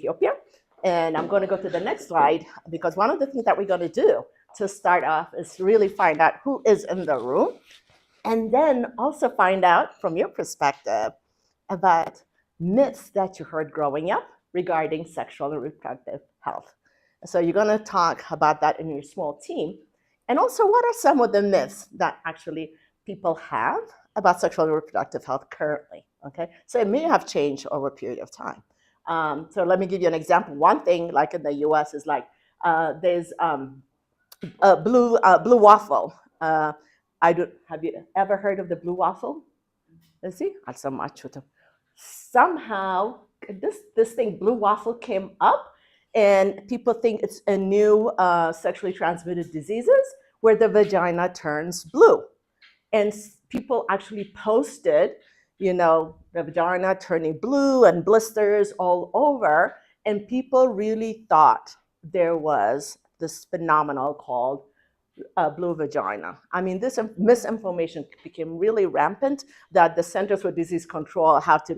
Ethiopia. And I'm going to go to the next slide because one of the things that we're going to do to start off is really find out who is in the room and then also find out from your perspective about myths that you heard growing up regarding sexual and reproductive health. So you're going to talk about that in your small team. And also, what are some of the myths that actually people have about sexual and reproductive health currently? Okay, so it may have changed over a period of time. So let me give you an example. One thing, like in the U.S., is like there's a blue waffle. Have you ever heard of the blue waffle? Let's see. Somehow this thing, blue waffle, came up, and people think it's a new sexually transmitted diseases where the vagina turns blue, and people actually posted, the vagina turning blue and blisters all over, and people really thought there was this phenomenon called blue vagina. I mean, this misinformation became really rampant that the Centers for Disease Control have to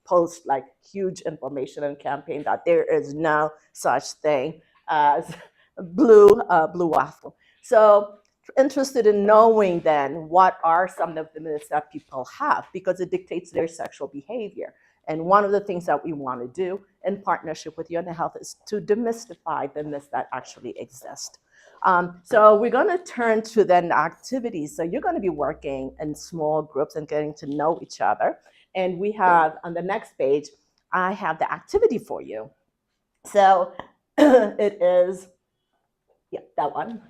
post huge information and campaign that there is no such thing as blue waffle. So interested in knowing then what are some of the myths that people have, because it dictates their sexual behavior. And one of the things that we want to do in partnership with YeneHealth is to demystify the myths that actually exist. So we're going to turn to then activities. So you're going to be working in small groups and getting to know each other. And we have on the next page, I have the activity for you. So it is, that one.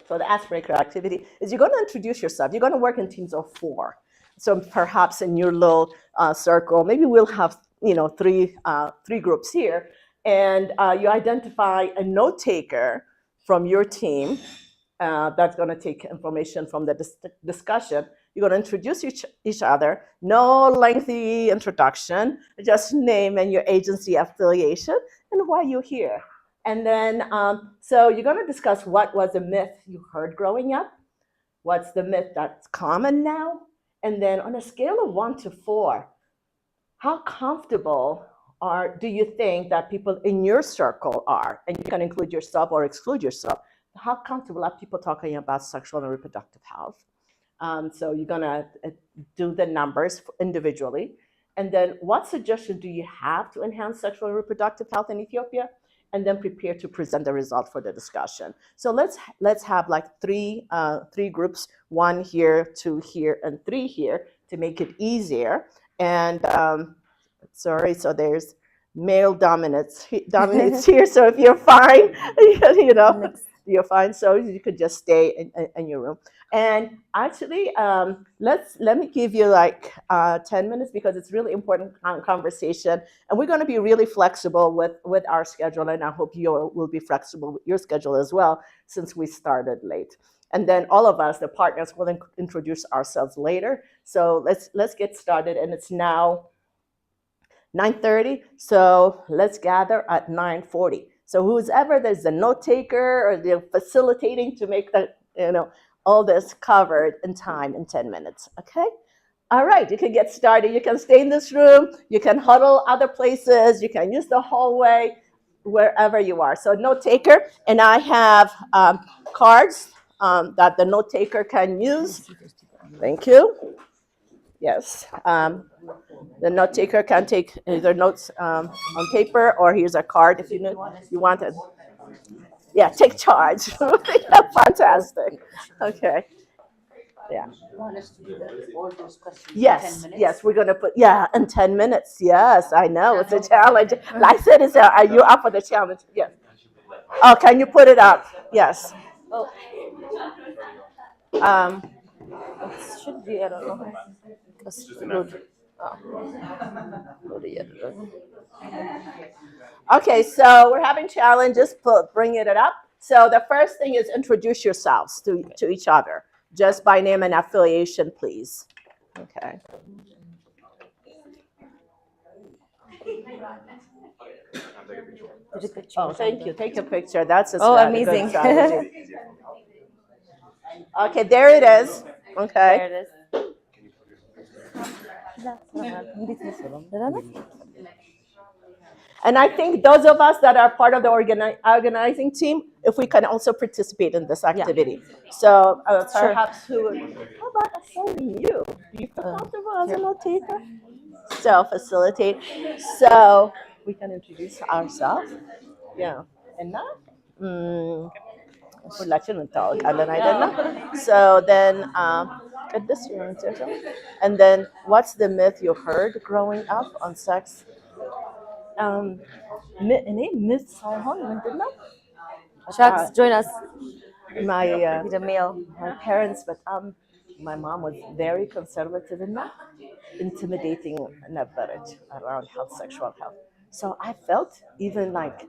So the icebreaker activity is you're going to introduce yourself. You're going to work in teams of 4. So perhaps in your little circle, maybe we'll have three groups here, and you identify a note taker from your team that's going to take information from the discussion. You're going to introduce each other. No lengthy introduction, just name and your agency affiliation and why you're here. And then, so you're going to discuss what was a myth you heard growing up, what's the myth that's common now, and then on a scale of 1 to 4, how comfortable do you think that people in your circle are? And you can include yourself or exclude yourself. How comfortable are people talking about sexual and reproductive health? So you're gonna do the numbers individually. And then what suggestion do you have to enhance sexual and reproductive health in Ethiopia? And then prepare to present the result for the discussion. So let's have three groups, 1 here, 2 here, and 3 here to make it easier. And sorry, so there's male dominates here. So if you're fine, you're fine. So you could just stay in your room. And actually, let me give you 10 minutes because it's really important conversation. And we're going to be really flexible with our schedule. And I hope you will be flexible with your schedule as well, since we started late. And then all of us, the partners, will introduce ourselves later. So let's get started. And it's now 9:30. So let's gather at 9:40. So whoever there's the note taker or the facilitating to make the, all this covered in time in 10 minutes. Okay. All right. You can get started. You can stay in this room. You can huddle other places. You can use the hallway, wherever you are. So note taker, and I have cards that the note taker can use. Thank you. Yes. The note taker can take either notes on paper, or here's a card if you want it. Yeah, take charge. Fantastic. Okay. Yeah. You want us to do all those questions in 10 Yes, minutes? yes, we're gonna put in 10 minutes. Yes, I know it's a challenge. Like I said, are you up for the challenge? Yes. Oh, can you put it up? Yes. Oh, It should be. I don't know. Okay, so we're having challenges. Bringing it up. So the first thing is introduce yourselves to each other, just by name and affiliation, please. Okay. Oh, thank you. Take a picture. That's a amazing. good strategy. Okay, there it is. Okay. There it is. And I think those of us that are part of the organizing team, if we can also participate in this activity. So perhaps who, how about assigning you? Do you feel comfortable as a note taker? So facilitate. So we can introduce ourselves. Yeah. And that? So then, at this year, and then what's the myth you heard growing up on sex? Myth Shucks, join us. My Need a meal. my parents, but my mom was very conservative in that, intimidating beverage around health, sexual health. So I felt even like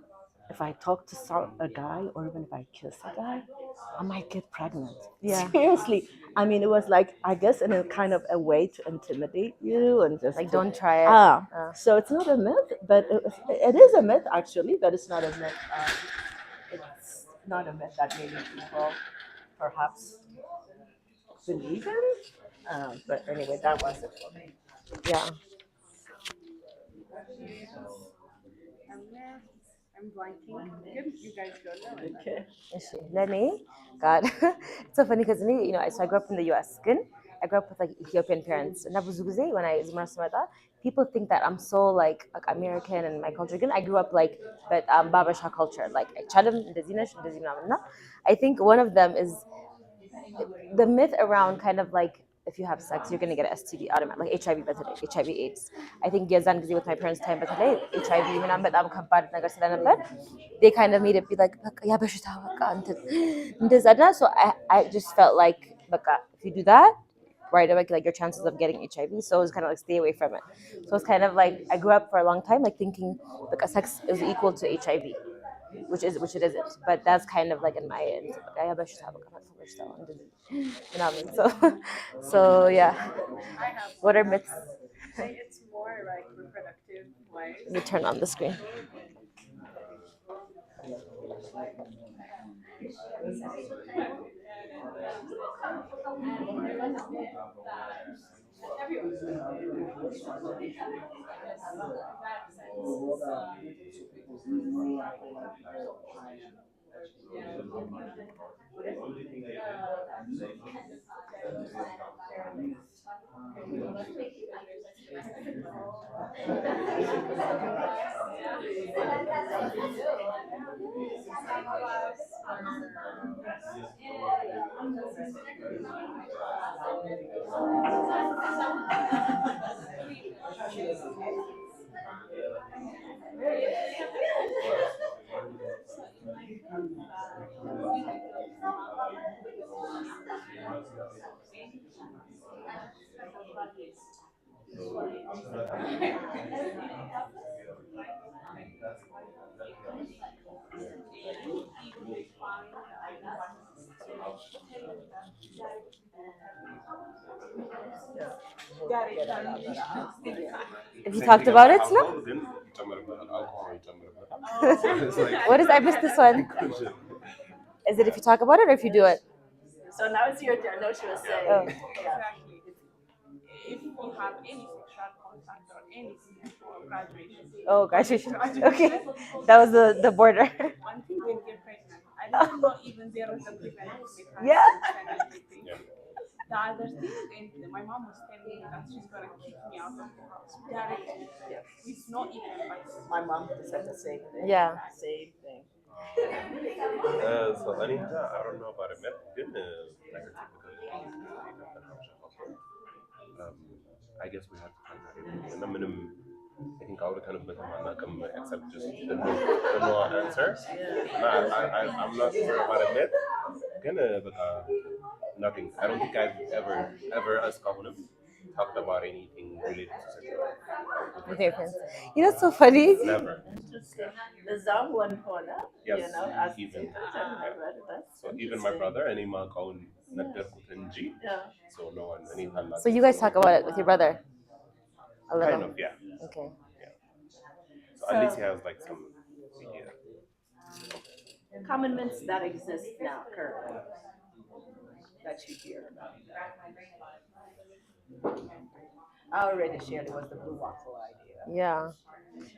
if I talk to a guy or even if I kiss a guy, I might get pregnant. Yeah. Seriously. I mean, it was like, I guess, in a kind of a way to intimidate you and just Like, to, don't try it. So it's not a myth, but it is a myth actually, but it's not a myth. It's not a myth that many people perhaps believe in. But anyway, that was it for me. Yeah. I'm blanking. You guys go now. Okay. Lenny, God, it's so funny because so I grew up in the U.S. I grew up with like Ethiopian parents. And when I was people think that I'm so like American and my culture. I grew up like, but Babasha culture, like I think one of them is the myth around kind of like if you have sex, you're gonna get an STD automatic, like HIV, but HIV/AIDS. I think የዛን ጊዜ with my parents' time, but HIV ምናምን በጣም ከባድ ነገር ስለነበር they kind of made it be like በቃ ያ በሽታ በቃ እንትን እንደዛ እና so I just felt like በቃ if you do that right away, like your chances of getting HIV. So it was kind of like stay away from it. So it's kind of like I grew up for a long time like thinking like sex is equal to HIV, which it isn't. But that's kind of like in my end. Like, I have a so so yeah. What are myths? It's more like reproductive ways. Let me turn on the screen. Have you talked about it, no? What is I missed this one? Is it if you talk about it or if you do it? So now it's your turn. No, she was saying. Oh. Exactly. If you have any sexual contact or anything before graduation. Oh, graduation. Okay, that was the border. One thing will get pregnant. I didn't know even there was a preventive mechanism Yeah. and everything. The other thing, and my mom was telling me that she's gonna kick me out of the house directly. With no even advice. My mom said the same thing. Yeah. Same thing. So Anita, I don't know about a myth, ግን like a typical I guess we have to find out. And minimum, I think I would kind of bet on that come except just the no answer. I'm not sure about a myth. But nothing. I don't think I've ever as common talked about anything related to sexuality with my parents. You know, it's so funny. Never. The Zam one corner, Yes, you know, as even. So even my interesting. brother and my own G. Yeah. So no one anytime. So you guys talk about it with your brother? A little. Kind of, yeah. Okay. So at least he has like some idea. Common myths that exist now currently that you hear about. I already shared it was the blue waffle idea. Yeah.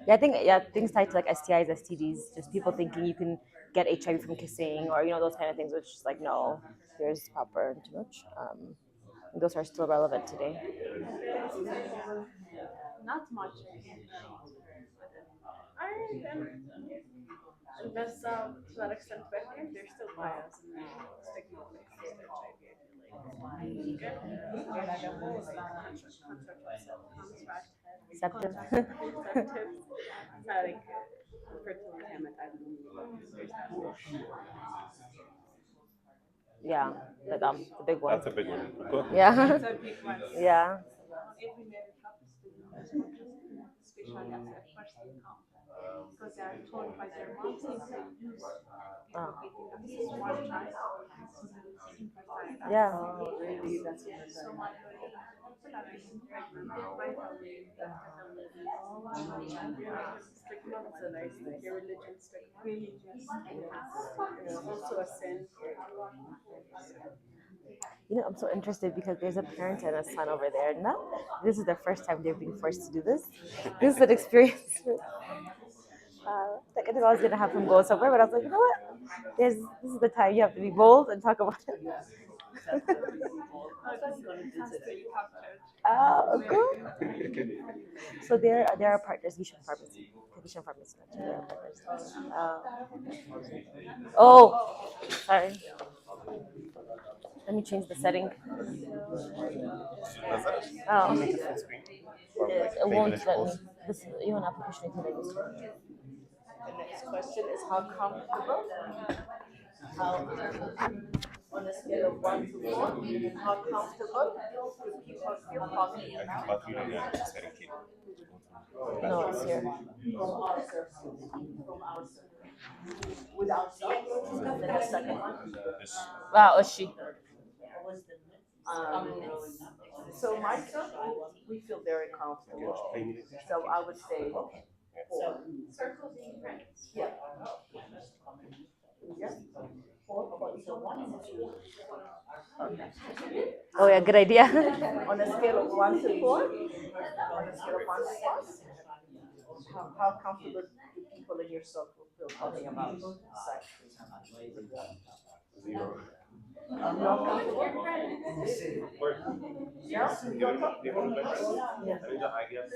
I think things tied to like STIs, STDs, just people thinking you can get HIV from kissing or those kind of things, which is like no, there's proper those are still relevant today. Not much. And that's to that extent, but I think there's still bias and stigma when it comes to HIV. I feel like get the whole Accepted. contraceptives, like fertility. I'm like, I don't know. There's that. Yeah, the big one. That's a big one. Cool. Yeah. It's a big one. Yeah. Every married couple to know as much as especially as a first income. Because they are told by their moms if they use Oh. getting access one child to lose infertility. Yeah. Oh, really? That's So much people are getting pregnant by the way. That's a nice thing. Your religion stigma. Religious stigma. It's also a sin. I'm so interested because there's a parent and a son over there. Not this is the first time they're being forced to do this. This is an experience. Like I think I was gonna have him go somewhere, but I was like, you know what? This is the time you have to be bold and talk about it. Cool. So there are partners. Vision Pharmacy. Vision Pharmacy. They are partners. Oh, sorry. Let me change the setting. Does that Oh, make it full screen? Or like it won't English let me. post? This you want application to this. The next question is how comfortable? On a scale of 1 to 4, how comfortable do people feel talking I think about? about 3 is setting key. No, it's here. Without and then the second one. Wow, is she? So my circle, we feel very comfortable. So I would say 4. Yeah. Yeah. 4 about each one. Oh yeah, good idea. On a scale of 1 to 4, on a scale of 1 to 4, how comfortable do people in your circle feel talking about sex? 0. Not comfortable? Yeah. Even my friends. I guess I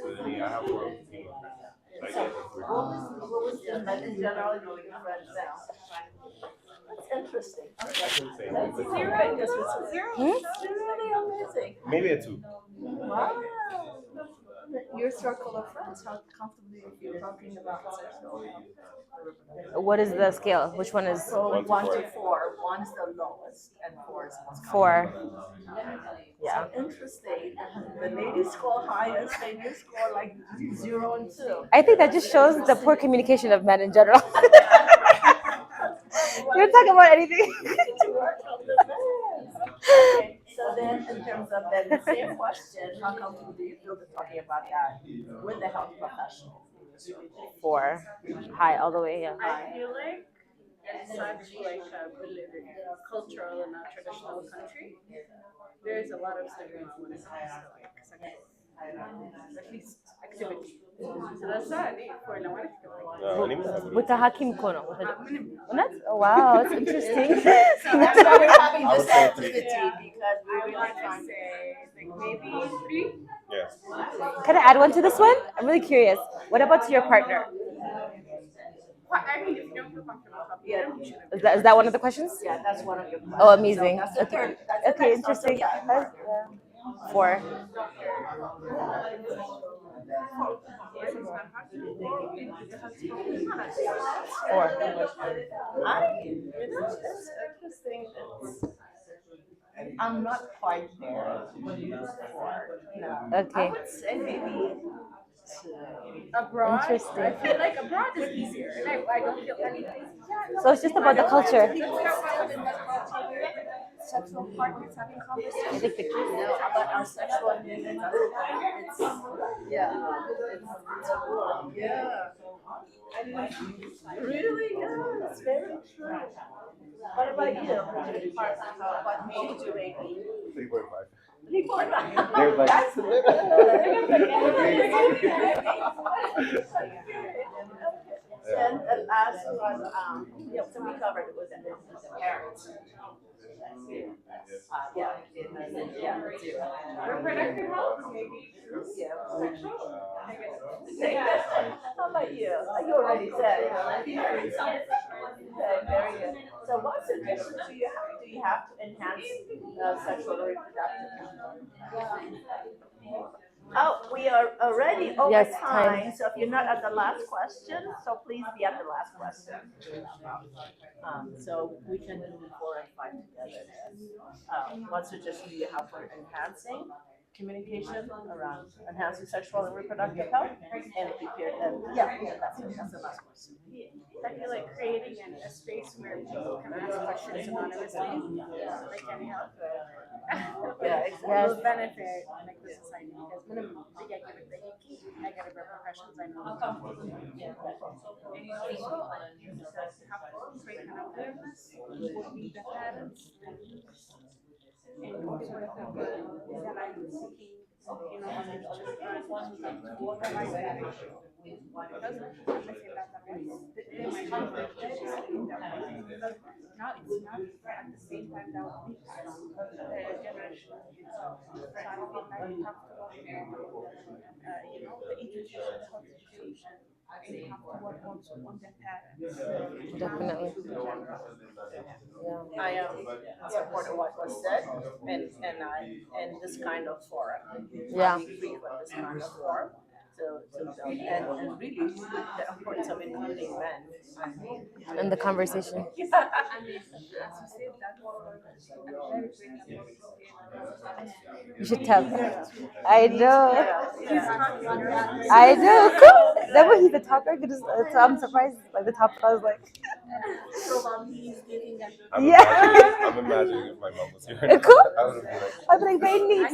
have more of a female friends. So I guess it's weird. What was the men in general doing your friends now? That's interesting. I can say That's it's zero. That's really amazing. maybe a 2. Wow. Your circle of friends, how comfortable do you feel talking about sexual health? What is the scale? Which one is So 1 to 1 4. to 4, 1's the lowest and 4 is most 4? Yeah. interesting. The ladies score highest, and you score like 0 and 2. I think that just shows the poor communication of men in general. You don't talk about anything. Okay, so then in terms of then the same question, how comfortable do you feel to talking about that with the health professional? 4. High all the way, yeah. I feel like in such like we live in a cultural and a traditional country, there is a lot of stigma when it comes to like sexual, at least activity. So that's not it for no one activity. With the Hakim Kono. Oh, wow, it's interesting. That's why we're having I this would say activity because we I really want trying to say like maybe 3. Yes. Can I add one to this one? I'm really curious. What about to your partner? I mean, if you don't feel comfortable talking, Yeah. you shouldn't. Is that one of the questions? Yeah, that's one of your questions. Oh, amazing. So that's the Okay. third. That's the Okay, next interesting. also, yeah. 4. Four. It's interesting. I'm not quite there. No. Okay. I would say maybe Abroad, Interesting. I feel like abroad is easier, and I don't feel anything. So it's just about the culture. sexual partners having I conversations. think the key. No, about our sexual needs. It's yeah, it's cool. Yeah. Really? Yeah, it's very true. What about you? Your partner, what age you maybe? 3.5. 3.5. There's like That's And the last one, yeah, so we covered it with the parents. Yeah. Yeah. Reproductive health, maybe. Yeah. Sexual. How about you? You already said. Okay, very good. So what suggestions do you have? Do you have to enhance sexual and reproductive health? Oh, we are already over Yes, time. time. So if you're not at the last question, so please be at the last question. So we can do 4 and 5 together. What suggestion do you have for enhancing communication around enhancing sexual and reproductive health and prepared? Yeah, that's the last question. I feel like creating a space where people can ask questions anonymously, like YeneHealth, Yeah, Yes. will benefit like the society because minimum negative repercussions I know. Also, have create an awareness would be the parents and the work that I'm seeking, now it's not at the same time that would be generational. So I feel like we have to work the institutions of education. They have to work also on the parents. Definitely. I support what was said, and this kind of forum. Yeah. Being frequent, this kind of forum. To build and really the importance of including men. In the conversation. I mean, as you said, that's very great. You should tell. I know. Yeah. I know. Cool. That way he's the topic. So I'm surprised by the topic. I was like, I'm Yeah. imagining if my mom was here. Cool. I would have been like, I was like, very neat.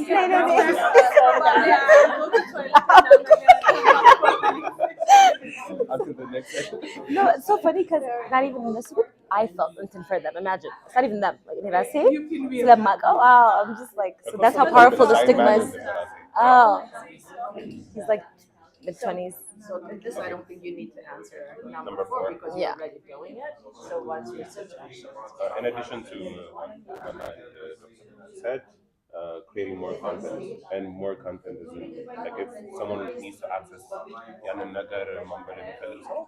on to the next section. No, it's so funny because not even in this group, I felt something for them. Imagine. It's not even them. Like, did I say? So I'm like, oh, wow. I'm just like, so that's how powerful the stigma is. Oh. He's like mid-20s. So this, I don't think you need to answer number 4 because you're Yeah. already doing it. So what's your suggestion? In addition to what said, creating more content, and more content is like if someone needs to access ያንን ነገር ማንበብ የሚፈልግ ሰው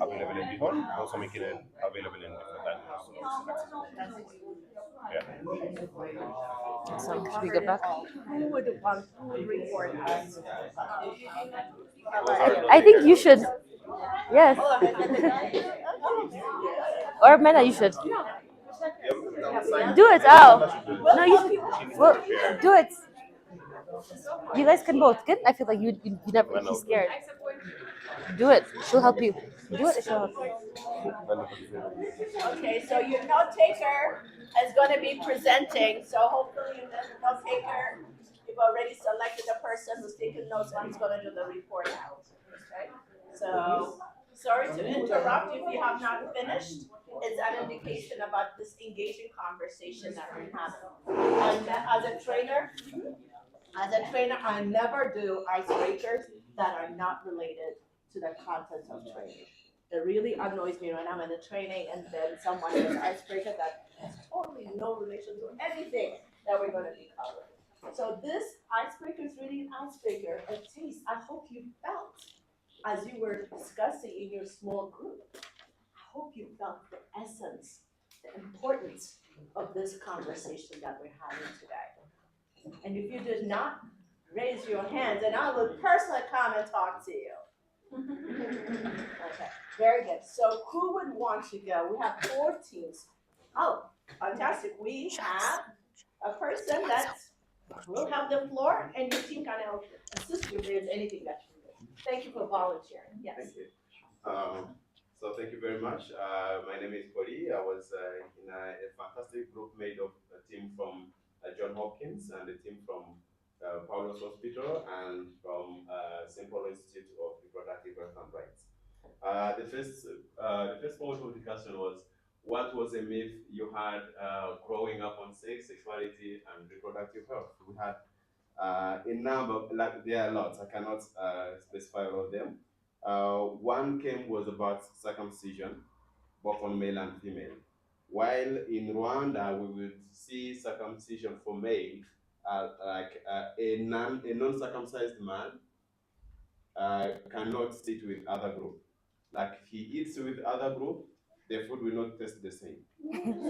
available እንዲሆን also making it available in different languages. Yeah. So should we get back? Who would want to report us? I think you should. Yes. Or Mena, you should. Do it. Oh. No, you should. Well, do it. You guys can both. Good. I feel like you never be scared. Do it. She'll help you. Do it. She'll help you. Okay, so your note taker is going to be presenting. So hopefully, the note taker, you've already selected the person who's taking notes and he's going to do the report out. Okay. So sorry to interrupt you if you have not finished. It's an indication about this engaging conversation that we're having. And as a trainer, I never do icebreakers that are not related to the content of training. It really annoys me when I'm in the training and then someone does an icebreaker that has totally no relation to anything that we're going to be covering. So this icebreaker is really an icebreaker, a taste. I hope you felt as you were discussing in your small group. I hope you felt the essence, the importance of this conversation that we're having today. And if you did not raise your hands, and I will personally come and talk to you. Okay, very good. So who would want to go? We have 4 teams. Oh, fantastic. We have a person that will have the floor, and your team can help assist you if there's anything that you need. Thank you for volunteering. Yes. Thank you. So thank you very much. My name is Poli. I was in a fantastic group made of a team from John Hopkins and a team from Paulo's Hospital and from St. Paul Institute of Reproductive Health and Rights. The first point of discussion was what was a myth you had growing up on sex, sexuality, and reproductive health. We had a number, like there are lots. I cannot specify all of them. One came was about circumcision, both on male and female. While in Rwanda, we would see circumcision for male, like a non-circumcised man cannot sit with other group. Like if he eats with other group, the food will not taste the same.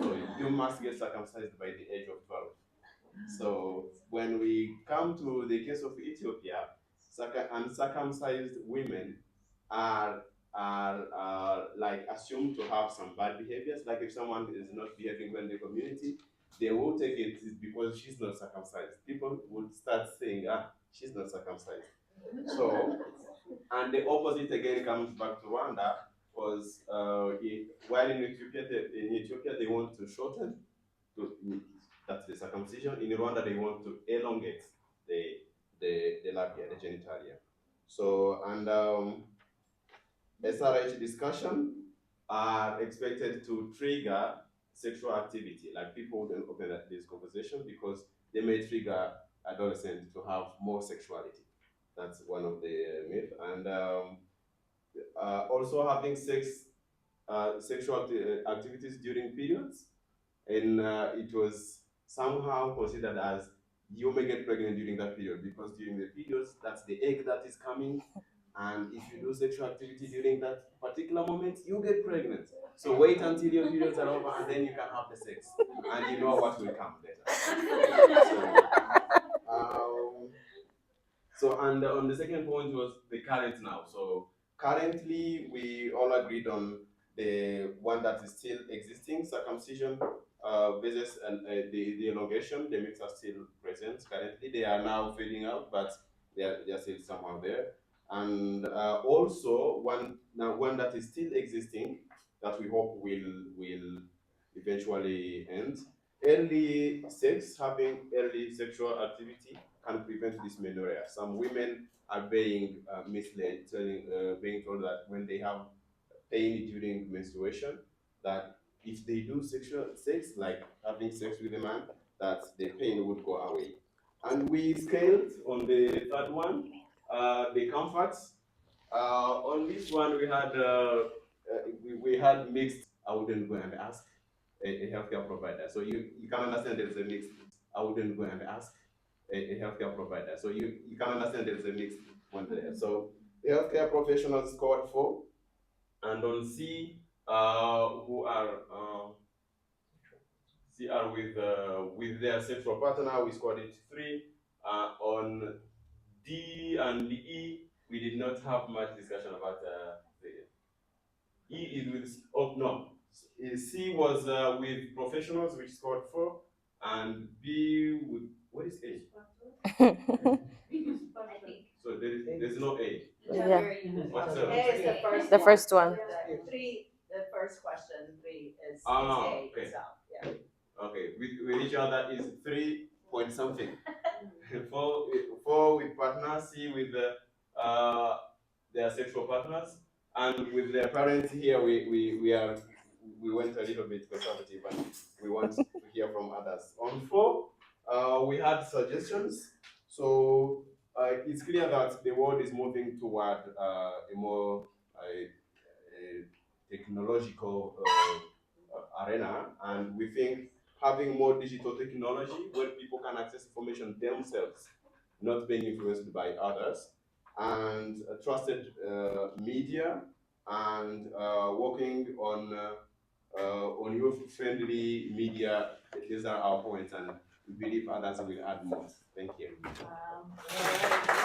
So you must get circumcised by the age of 12. So when we come to the case of Ethiopia, uncircumcised women are like assumed to have some bad behaviors. Like if someone is not behaving well in the community, they will take it because she's not circumcised. People would start saying, she's not circumcised. So, and the opposite again comes back to Rwanda, because while in Ethiopia they want to shorten that's the circumcision. In Rwanda, they want to elongate the labia, the genitalia. So, and SRH discussion are expected to trigger sexual activity. Like people wouldn't open this conversation because they may trigger adolescents to have more sexuality. That's one of the myths. And also having sexual activities during periods. And it was somehow considered as you may get pregnant during that period because during the periods, that's the egg that is coming. And if you do sexual activity during that particular moment, you get pregnant. So wait until your periods are over and then you can have the sex. And you know what will come later. So and on the second point was the current now. So currently, we all agreed on the one that is still existing, circumcision versus the elongation. The myths are still present currently. They are now fading out, but they are still somehow there. And also one that is still existing that we hope will eventually end. Early sex, having early sexual activity can prevent dysmenorrhea. Some women are being misled, being told that when they have pain during menstruation, that if they do sexual sex, like having sex with a man, that the pain would go away. And we scaled on the third one, the comforts. On this one, we had mixed. I wouldn't go and ask a healthcare provider. So you can understand there's a mixed. I wouldn't go and ask a healthcare provider. So you can understand there's a mixed one there. So the healthcare professionals scored 4, and on C, who are with their sexual partner, we scored it 3. On D and E, we did not have much discussion about the E is with C was with professionals, which scored 4, and B with what is A? So there's no A. Yeah. What's A is the first. The first one. The first question, 3 is Ah, A okay. itself. Yeah. Okay, with each other is 3 point something. 4 with partners, C with their sexual partners, and with their parents here we went a little bit conservative and we want to hear from others. On 4, we had suggestions. So it's clear that the world is moving toward a more technological arena, and we think having more digital technology where people can access information themselves, not being influenced by others, and trusted media, and working on youth-friendly media. These are our points, and we believe others will add more. Thank you.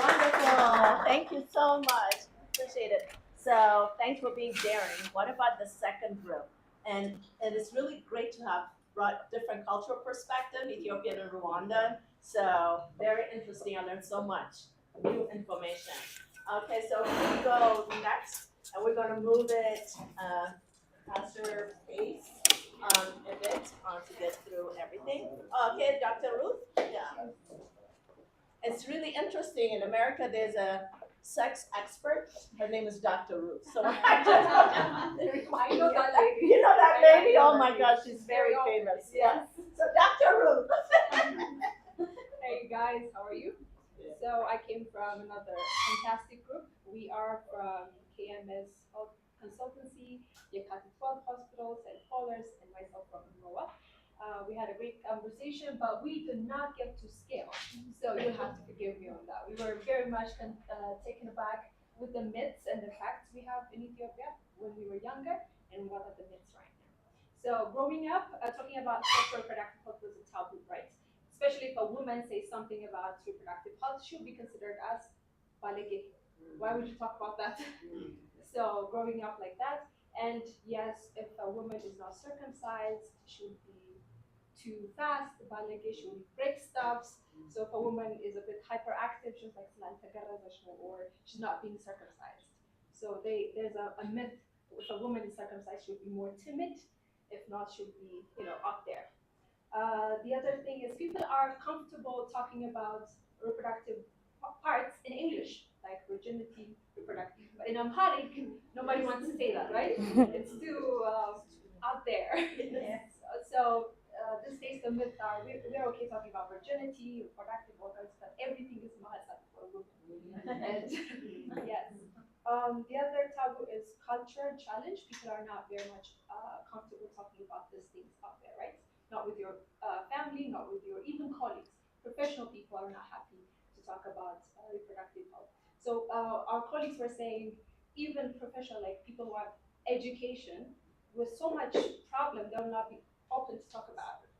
Wonderful. Thank you so much. Appreciate it. So thanks for being daring. What about the second group? And it's really great to have brought different cultural perspective, Ethiopian and Rwandan. So very interesting. I learned so much new information. Okay, so we go next and we're gonna move it faster pace a bit to get through everything. Okay, Dr. Ruth? Yeah. It's really interesting. In America, there's a sex expert. Her name is Dr. Ruth. So I just remind you of that lady. You know that lady? Oh my gosh, she's very famous. Yes. So Dr. Ruth. Hey guys, how are you? So I came from another fantastic group. We are from KMS Health Consultancy, Yakati 12 Hospital, St. Paul's, and myself from Noah. We had a great conversation, but we did not get to scale. So you have to forgive me on that. We were very much taken aback with the myths and the facts we have in Ethiopia when we were younger, and what are the myths right now. So growing up, talking about sexual reproductive health was a taboo, right? Especially if a woman says something about reproductive health, she'll be considered as balege. Why would you talk about that? So growing up like that, and yes, if a woman is not circumcised, she would be too fast, balege, she would break stuffs. So if a woman is a bit hyperactive, she's like or she's not being circumcised. So there's a myth, if a woman is circumcised, she would be more timid. If not, she would be, up there. The other thing is people are comfortable talking about reproductive parts in English, like virginity, reproductive. But in Amharic, nobody wants to say that, right? It's too out there. So this days the myths are we're okay talking about virginity, reproductive organs, but everything is mahasat for women. And yes. The other taboo is culture challenge. People are not very much comfortable talking about these things out there, right? Not with your family, not with your even colleagues. Professional people are not happy to talk about reproductive health. So our colleagues were saying, even professional, like people who have education, with so much problem, they'll not be open to talk about it.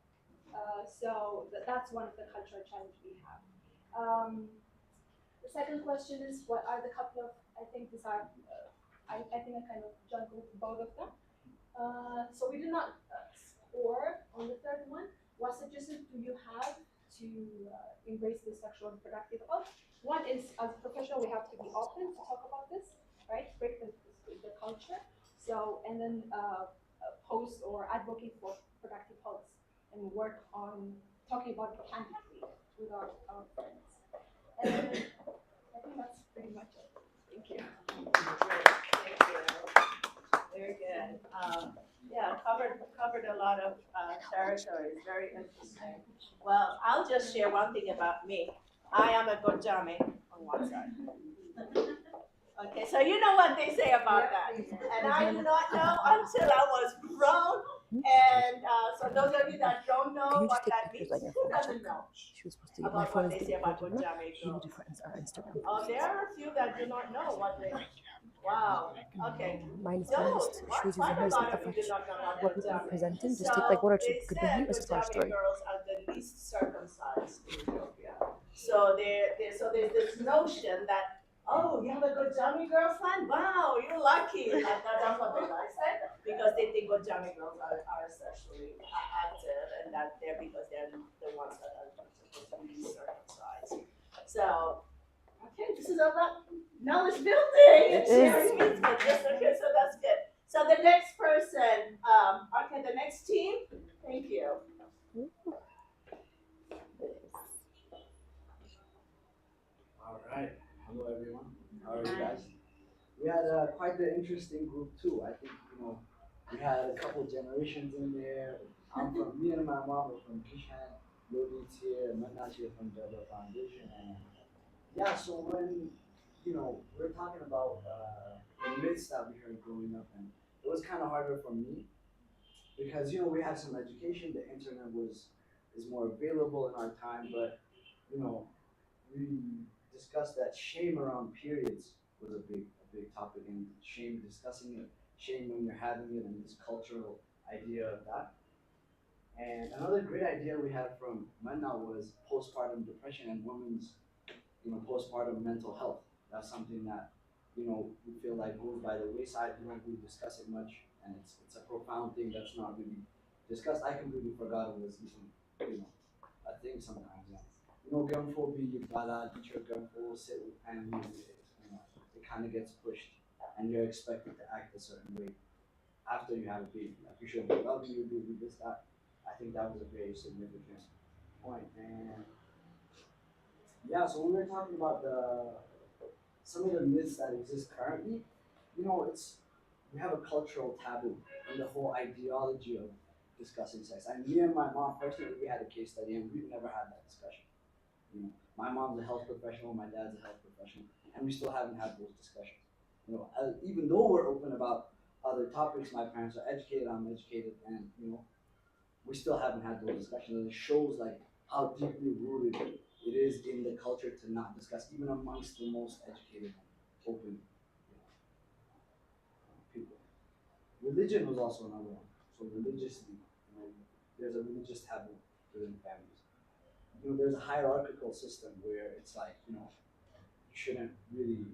So that's one of the cultural challenges we have. The second question is, what are the couple of, I think these are, I think I kind of juggled both of them. So we did not score on the third one. What suggestions do you have to embrace the sexual and reproductive health? One is, as a professional, we have to be open to talk about this, right? Break the culture. So, and then post or advocate for productive health and work on talking about it candidly with our friends. And I think that's pretty much it. Thank you. Thank you. Very good. Yeah, covered a lot of territories. Very interesting. Well, I'll just share one thing about me. I am a Gojami on one side. Okay, so you know what they say about that. And I did not know until I was grown. And so those of you that don't know what that means, who doesn't know? She was supposed to get my About phone what is they say getting about recorded. Gojami You need girls. to friends our Instagram. Oh, there are a few that do not know what they. Wow. Okay. Mine is So, just she was using quite a hers lot as of a you do fact. not know about What people are Gojami. presenting, just So take like one or two they good said behind, it's a far Gojami story. girls are the least circumcised in Ethiopia. So so there's this notion that, oh, you have a Gojami girlfriend? Wow, you're lucky. That's what they said, because they think Gojami girls are sexually active, and that they're because they're the ones that are supposed to be circumcised. So, okay, this is about knowledge building and sharing myths with this. Okay, so that's good. So the next person, okay, the next team. Thank you. All right. Hello, everyone. How are you guys? We had quite the interesting group too. I think we had a couple generations in there. Me and my mom are from Kishan, Lodi's here, Manna's here from the Foundation, and yeah. So when we're talking about the myths that we heard growing up, and it was kind of harder for me because we had some education. The internet is more available in our time, but you know we discussed that shame around periods was a big topic, and shame discussing it, shame when you're having it, and this cultural idea of that. And another great idea we had from Manna was postpartum depression and women's postpartum mental health. That's something that we feel like goes by the wayside. We don't really discuss it much, and it's a profound thing that's not really discussed. I completely forgot it was even a thing sometimes. Yeah. Gunful be Bala, teacher gunful, sit with family. It kind of gets pushed and you're expected to act a certain way after you have a baby. Like you should be loving your baby, this, that. I think that was a very significant point. And yeah, so we were talking about some of the myths that exist currently. You know, we have a cultural taboo in the whole ideology of discussing sex. And me and my mom personally, we had a case study, and we've never had that discussion. You know, my mom's a health professional, my dad's a health professional, and we still haven't had those discussions. You know, even though we're open about other topics, my parents are educated, I'm educated, and you know, we still haven't had those discussions. And it shows like how deeply rooted it is in the culture to not discuss, even amongst the most educated, open, you know, people. Religion was also another one. So religiously, you know, there's a religious taboo within families. You know, there's a hierarchical system where it's like, you know, you shouldn't really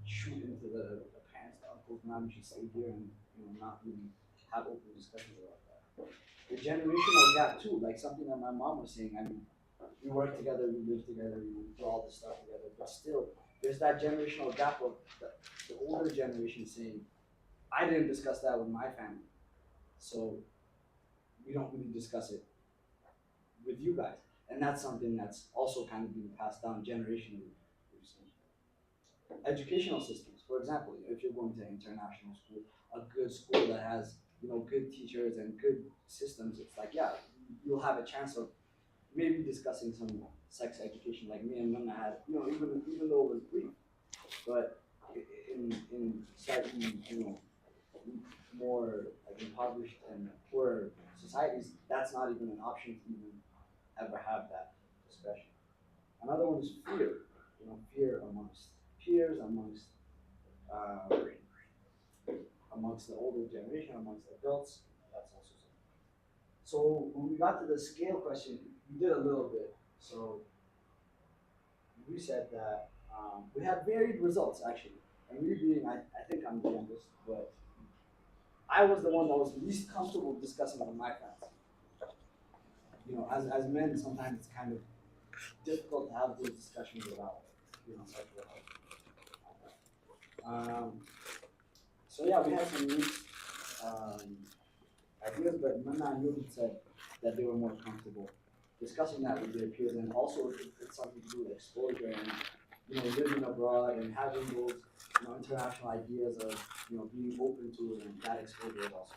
shoot into the parents, the uncles, mom, you should stay here and you know not really have open discussions about that. The generational gap too, like something that my mom was saying. I mean, we work together, we live together, we do all this stuff together, but still, there's that generational gap of the older generation saying, I didn't discuss that with my family, so we don't really discuss it with you guys. And that's something that's also kind of being passed down generationally. Educational systems, for example, if you're going to international school, a good school that has you know good teachers and good systems, it's like yeah, you'll have a chance of maybe discussing some sex education, like me and Mona had, you know, even though it was brief, but in slightly you know more like impoverished and poor societies, that's not even an option to even ever have that discussion. Another one is fear, you know, fear amongst peers, uh, amongst the older generation, amongst adults. That's also something. So when we got to the scale question, we did a little bit. So we said that we had varied results actually. And we being, I think I'm the youngest, but I was the one that was least comfortable discussing with my friends. You know, as men, sometimes it's kind of difficult to have those discussions without, you know, sexual health. So yeah, we had some mixed ideas, but Manna and Yuri said that they were more comfortable discussing that with their peers, and also it's something to do with exposure and you know living abroad and having those you know international ideas of you know being open to it, and that exposure is also.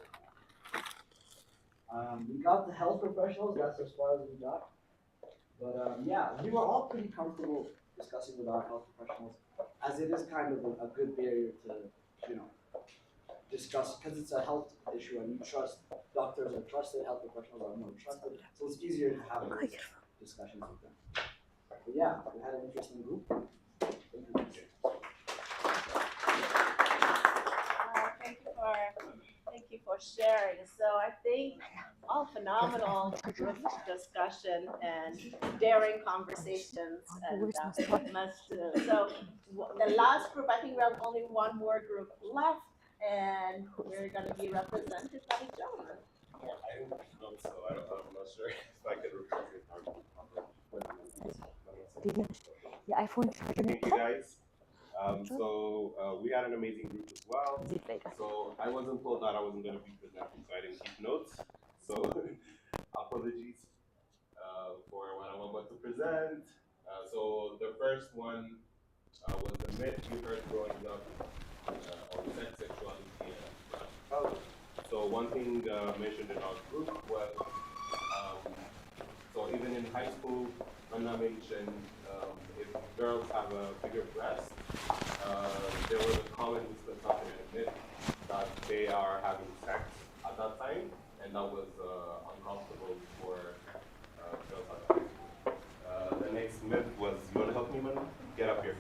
We got the health professionals. That's as far as we got. But yeah, we were all pretty comfortable discussing with our health professionals, as it is kind of a good barrier to you know discuss because it's a health issue and you trust doctors are trusted, health professionals are more trusted, so it's easier to have those discussions with them. But yeah, we had an interesting group. Thank you for sharing. So I think all phenomenal group discussion and daring conversations, and must do. So the last group, I think we have only one more group left, and we're going to be represented by the gentleman. I don't know, so I'm not sure if I can represent our Yeah, iPhone Thank you guys. So we had an amazing group as well. So I wasn't told that I wasn't going to be presenting, so I didn't keep notes. So apologies for what I'm about to present. So the first one was the myth you heard growing up on sex, sexuality, and health. So one thing mentioned in our group was, so even in high school, Anna mentioned if girls have a bigger breast, there was a common misconception and myth that they are having sex at that time, and that was uncomfortable for girls at that time. The next myth was, you want to help me, man? Get up here.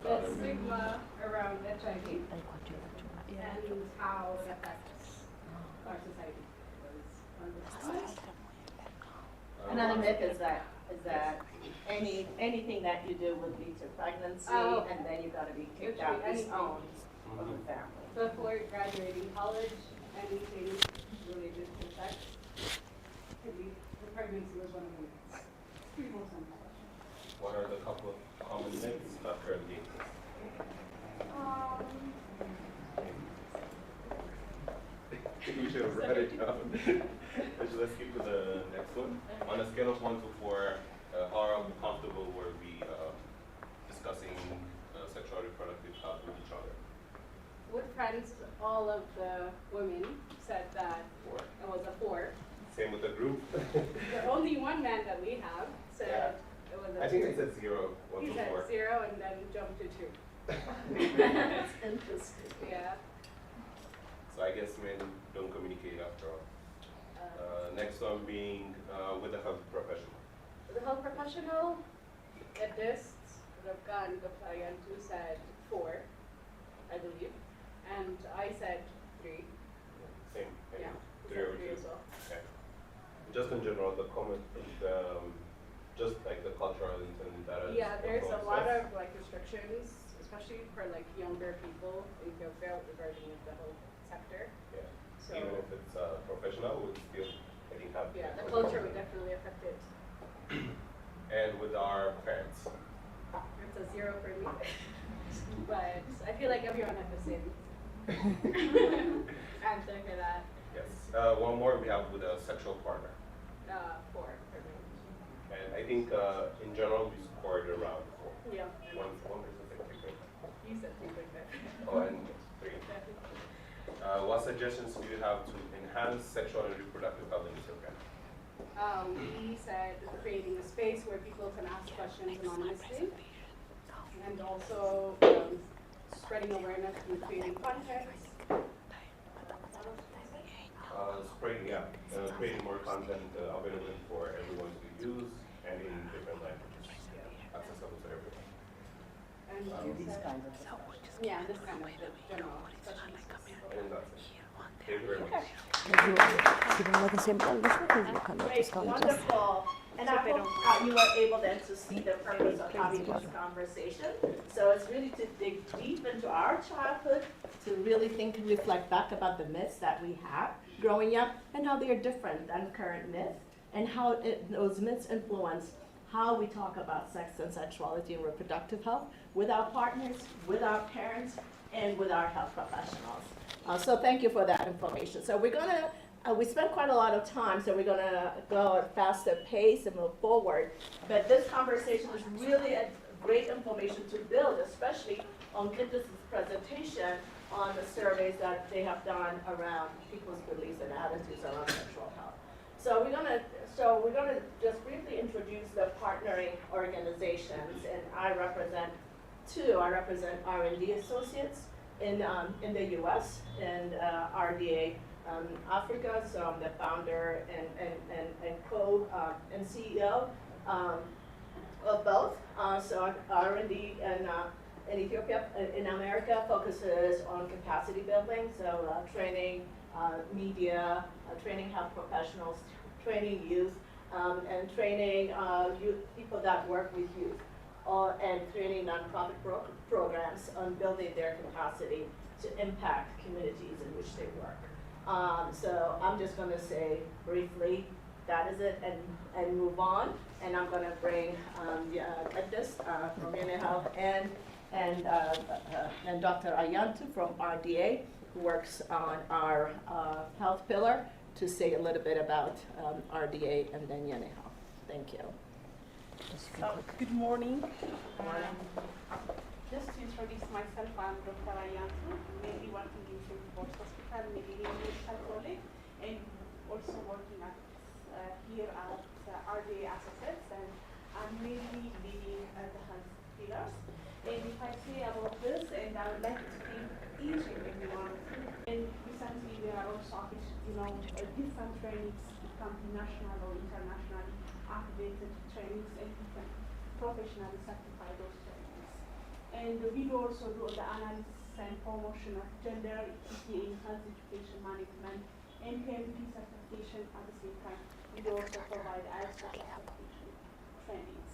The stigma around HIV and how it affects our society. Another myth is that anything that you do would lead to pregnancy, and then you got to be kicked out, disowned from the family. Before graduating college, anything related to sex, the pregnancy was one of the most uncommon. What are the couple of common myths that currently exist? You should write it down. Let's skip to the next one. On a scale of 1 to 4, how comfortable were we discussing sexual reproductive health with each other? With friends, all of the women said that 4. it was a 4. Same with the group. The only one man that we have said it was a 2. I think I said 0, 1 He to said 4. 0 and then jumped to 2. That's interesting. Yeah. So I guess men don't communicate after all. Next one being with a health professional. The health professional, at this, Rabkan Gaptayantu said 4, I believe. And I said 3. Same. Yeah. He 3 said over 3 2. as well. Okay. Just in general, the comment, just like the cultural and that. Yeah, there's a lot of like restrictions, especially for like younger people in Ethiopia regarding the health sector. Yeah. So Even if it's professional, we still, I think, have. yeah, the culture would definitely affect it. And with our parents. It's a 0 for me. But I feel like everyone had the same answer for that. Yes. One more we have with a sexual partner. 4 for me. And I think in general we scored around 4. Yeah. One person said 3. You said 3.5. Oh, and 3. What suggestions do you have to enhance sexual and reproductive health in Ethiopia? We said creating a space where people can ask questions anonymously, and also spreading awareness through creating content. Creating more content available for everyone to use and in different languages, accessible to everyone. And These kinds of yeah, this kind of general questions. And that's it. Thank you very much. Great, wonderful. And I hope you were able then to see the purpose of having this conversation. So it's really to dig deep into our childhood, to really think and reflect back about the myths that we have growing up and how they are different than current myths and how those myths influence how we talk about sex and sexuality and reproductive health with our partners, with our parents, and with our health professionals. So thank you for that information. So we're gonna, we spent quite a lot of time, so we're gonna go at faster pace and move forward. But this conversation is really a great information to build, especially on Giddes' presentation on the surveys that they have done around people's beliefs and attitudes around sexual health. So we're gonna just briefly introduce the partnering organizations, and I represent 2. I represent RnD Associates in the U.S. and RDA Africa. So I'm the founder and co and CEO of both. So RnD in Ethiopia, in America, focuses on capacity building. So training media, training health professionals, training youth, and training people that work with youth. And training nonprofit programs on building their capacity to impact communities in which they work. So I'm just going to say briefly, that is it, and move on. And I'm going to bring Giddes from YeneHealth and Dr. Ayantu from RDA, who works on our health pillar, to say a little bit about RDA and then YeneHealth. Thank you. Good morning. Just to introduce myself, I'm Dr. Ayantu, mainly working in St. Paul's Hospital, Medellin Medical College, and also working at here at RDA Associates, and I'm mainly leading the health pillars. And if I say about this, and I would like to thank each and every one of you. And recently there are also, different trainings become national or international accredited trainings, and we can professionally certify those trainings. And we do also do the analysis and promotion of gender equity in health education management and PMP certification at the same time. We do also provide ISO certification trainings.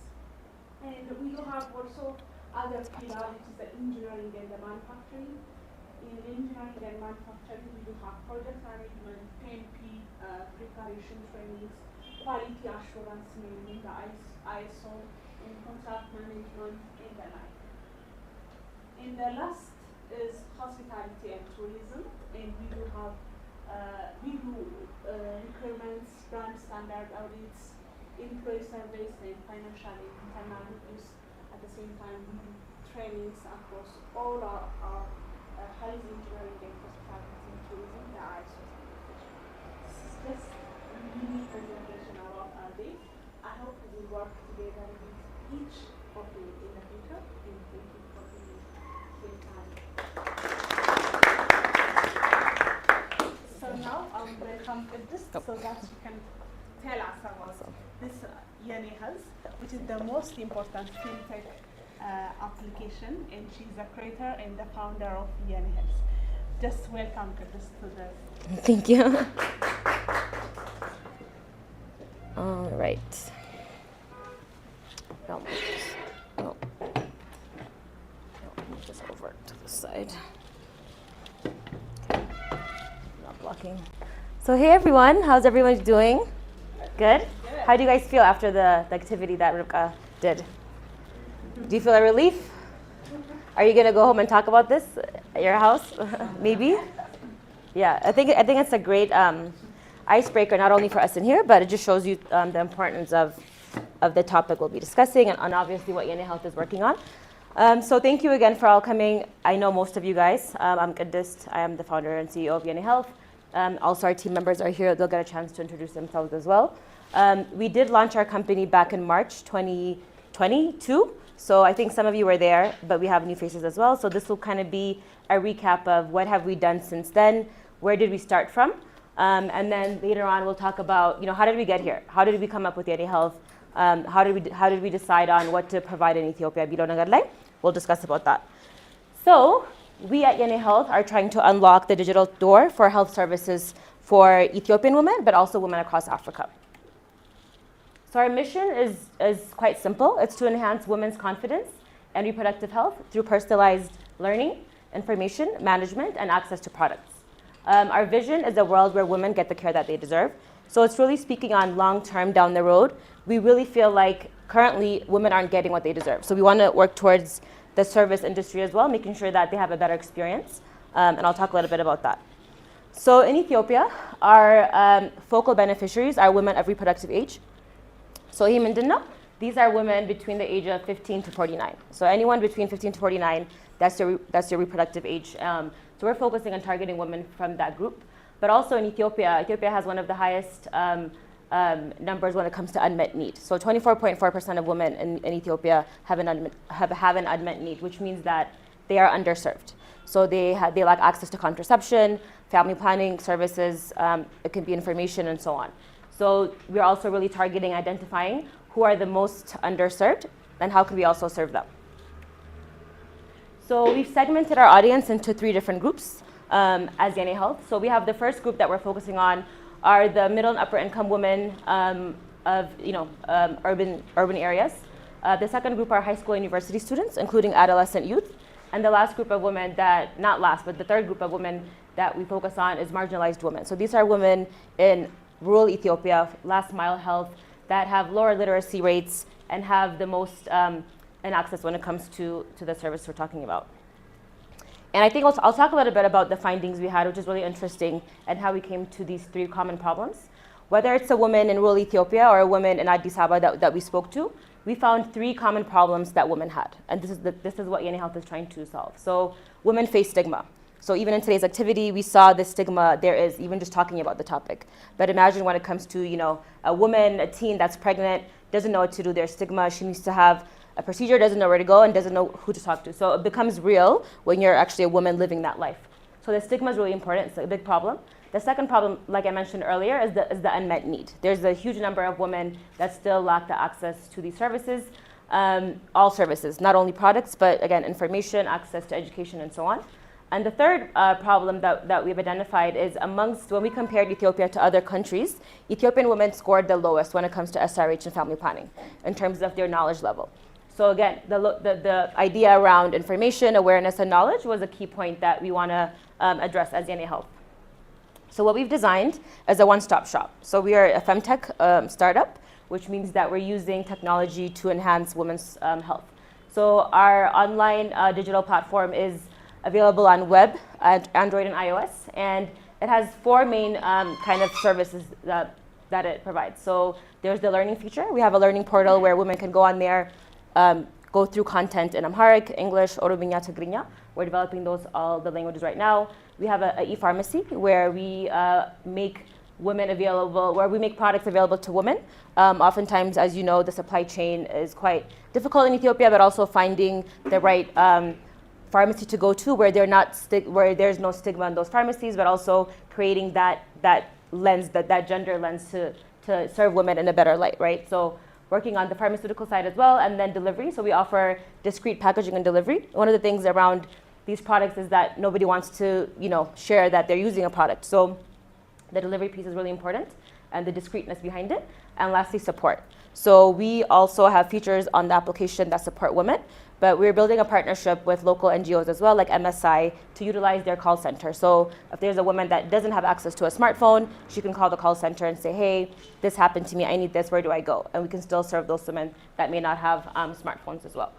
And we do have also other pillar, which is the engineering and the manufacturing. In engineering and manufacturing, we do have project management, PMP preparation trainings, quality assurance, mainly the ISO in contract management in the night. In the last is hospitality and tourism, and we do have requirements, brand standard audits, employee surveys, and financial and internal reviews. At the same time, we do trainings across all our health engineering and hospitality and tourism, the ISO certification. This is just a mini presentation about RD. I hope we will work together with each of you in the future, and thank you for your time. So now I will welcome this so that you can tell us about this YeneHealth, which is the most important fintech application, and she's the creator and the founder of YeneHealth. Just welcome this to the. Thank you. All right. I'll move this over to the side. Not blocking. So hey everyone, how's everyone doing? Good? How do you guys feel after the activity that Rivka did? Do you feel a relief? Are you gonna go home and talk about this at your house? Maybe? Yeah, I think it's a great icebreaker, not only for us in here, but it just shows you the importance of the topic we'll be discussing and obviously what YeneHealth is working on. So thank you again for all coming. I know most of you guys. I'm Qudist. I am the founder and CEO of YeneHealth. Also our team members are here. They'll get a chance to introduce themselves as well. We did launch our company back in March 2022. So I think some of you were there, but we have new faces as well. So this will kind of be a recap of what have we done since then, where did we start from, and then later on we'll talk about, how did we get here? How did we come up with YeneHealth? How did we decide on what to provide in Ethiopia? We'll discuss about that. So we at YeneHealth are trying to unlock the digital door for health services for Ethiopian women, but also women across Africa. So our mission is quite simple. It's to enhance women's confidence and reproductive health through personalized learning, information, management, and access to products. Our vision is a world where women get the care that they deserve. So it's really speaking on long-term down the road. We really feel like currently women aren't getting what they deserve. So we want to work towards the service industry as well, making sure that they have a better experience. And I'll talk a little bit about that. So in Ethiopia, our focal beneficiaries are women of reproductive age. So these are women between the age of 15 to 49. So anyone between 15 to 49, that's your reproductive age. So we're focusing on targeting women from that group. But also in Ethiopia has one of the highest numbers when it comes to unmet need. So 24.4% of women in Ethiopia have an unmet need, which means that they are underserved. So they lack access to contraception, family planning services, it can be information and so on. So we're also really targeting identifying who are the most underserved and how can we also serve them. So we've segmented our audience into 3 different groups as YeneHealth. So we have the first group that we're focusing on are the middle and upper income women of urban areas. The second group are high school and university students, including adolescent youth. And the last group of women the third group of women that we focus on is marginalized women. So these are women in rural Ethiopia, last mile health, that have lower literacy rates and have the most access when it comes to the service we're talking about. And I think I'll talk a little bit about the findings we had, which is really interesting, and how we came to these 3 common problems. Whether it's a woman in rural Ethiopia or a woman in Addis Ababa that we spoke to, we found 3 common problems that women had. And this is what YeneHealth is trying to solve. So women face stigma. So even in today's activity, we saw the stigma there is, even just talking about the topic. But imagine when it comes to, a woman, a teen that's pregnant, doesn't know what to do, there's stigma, she needs to have a procedure, doesn't know where to go, and doesn't know who to talk to. So it becomes real when you're actually a woman living that life. So the stigma is really important, it's a big problem. The second problem, like I mentioned earlier, is the unmet need. There's a huge number of women that still lack the access to these services, all services, not only products, but again, information, access to education, and so on. And the third problem that we've identified is when we compared Ethiopia to other countries, Ethiopian women scored the lowest when it comes to SRH and family planning in terms of their knowledge level. So again, the idea around information, awareness, and knowledge was a key point that we want to address as YeneHealth. So what we've designed is a one-stop shop. So we are a femtech startup which means that we're using technology to enhance women's health. So our online digital platform is available on web, Android and iOS, and it has four main kind of services that it provides. So there's the learning feature. We have a learning portal where women can go on there, go through content in Amharic, English, Orominya, Tigrinya. We're developing all the languages right now. We have a e-pharmacy where we make products available to women. Oftentimes, as you know, the supply chain is quite difficult in Ethiopia, but also finding the right pharmacy to go to where where there's no stigma in those pharmacies, but also creating that lens, that gender lens to serve women in a better light, right? So working on the pharmaceutical side as well, and then delivery. So we offer discrete packaging and delivery. One of the things around these products is that nobody wants to, share that they're using a product. So the delivery piece is really important, and the discreteness behind it. And lastly, support. So we also have features on the application that support women, but we're building a partnership with local NGOs as well, like MSI, to utilize their call center. So if there's a woman that doesn't have access to a smartphone, she can call the call center and say, hey, this happened to me, I need this, where do I go? And we can still serve those women that may not have smartphones as well.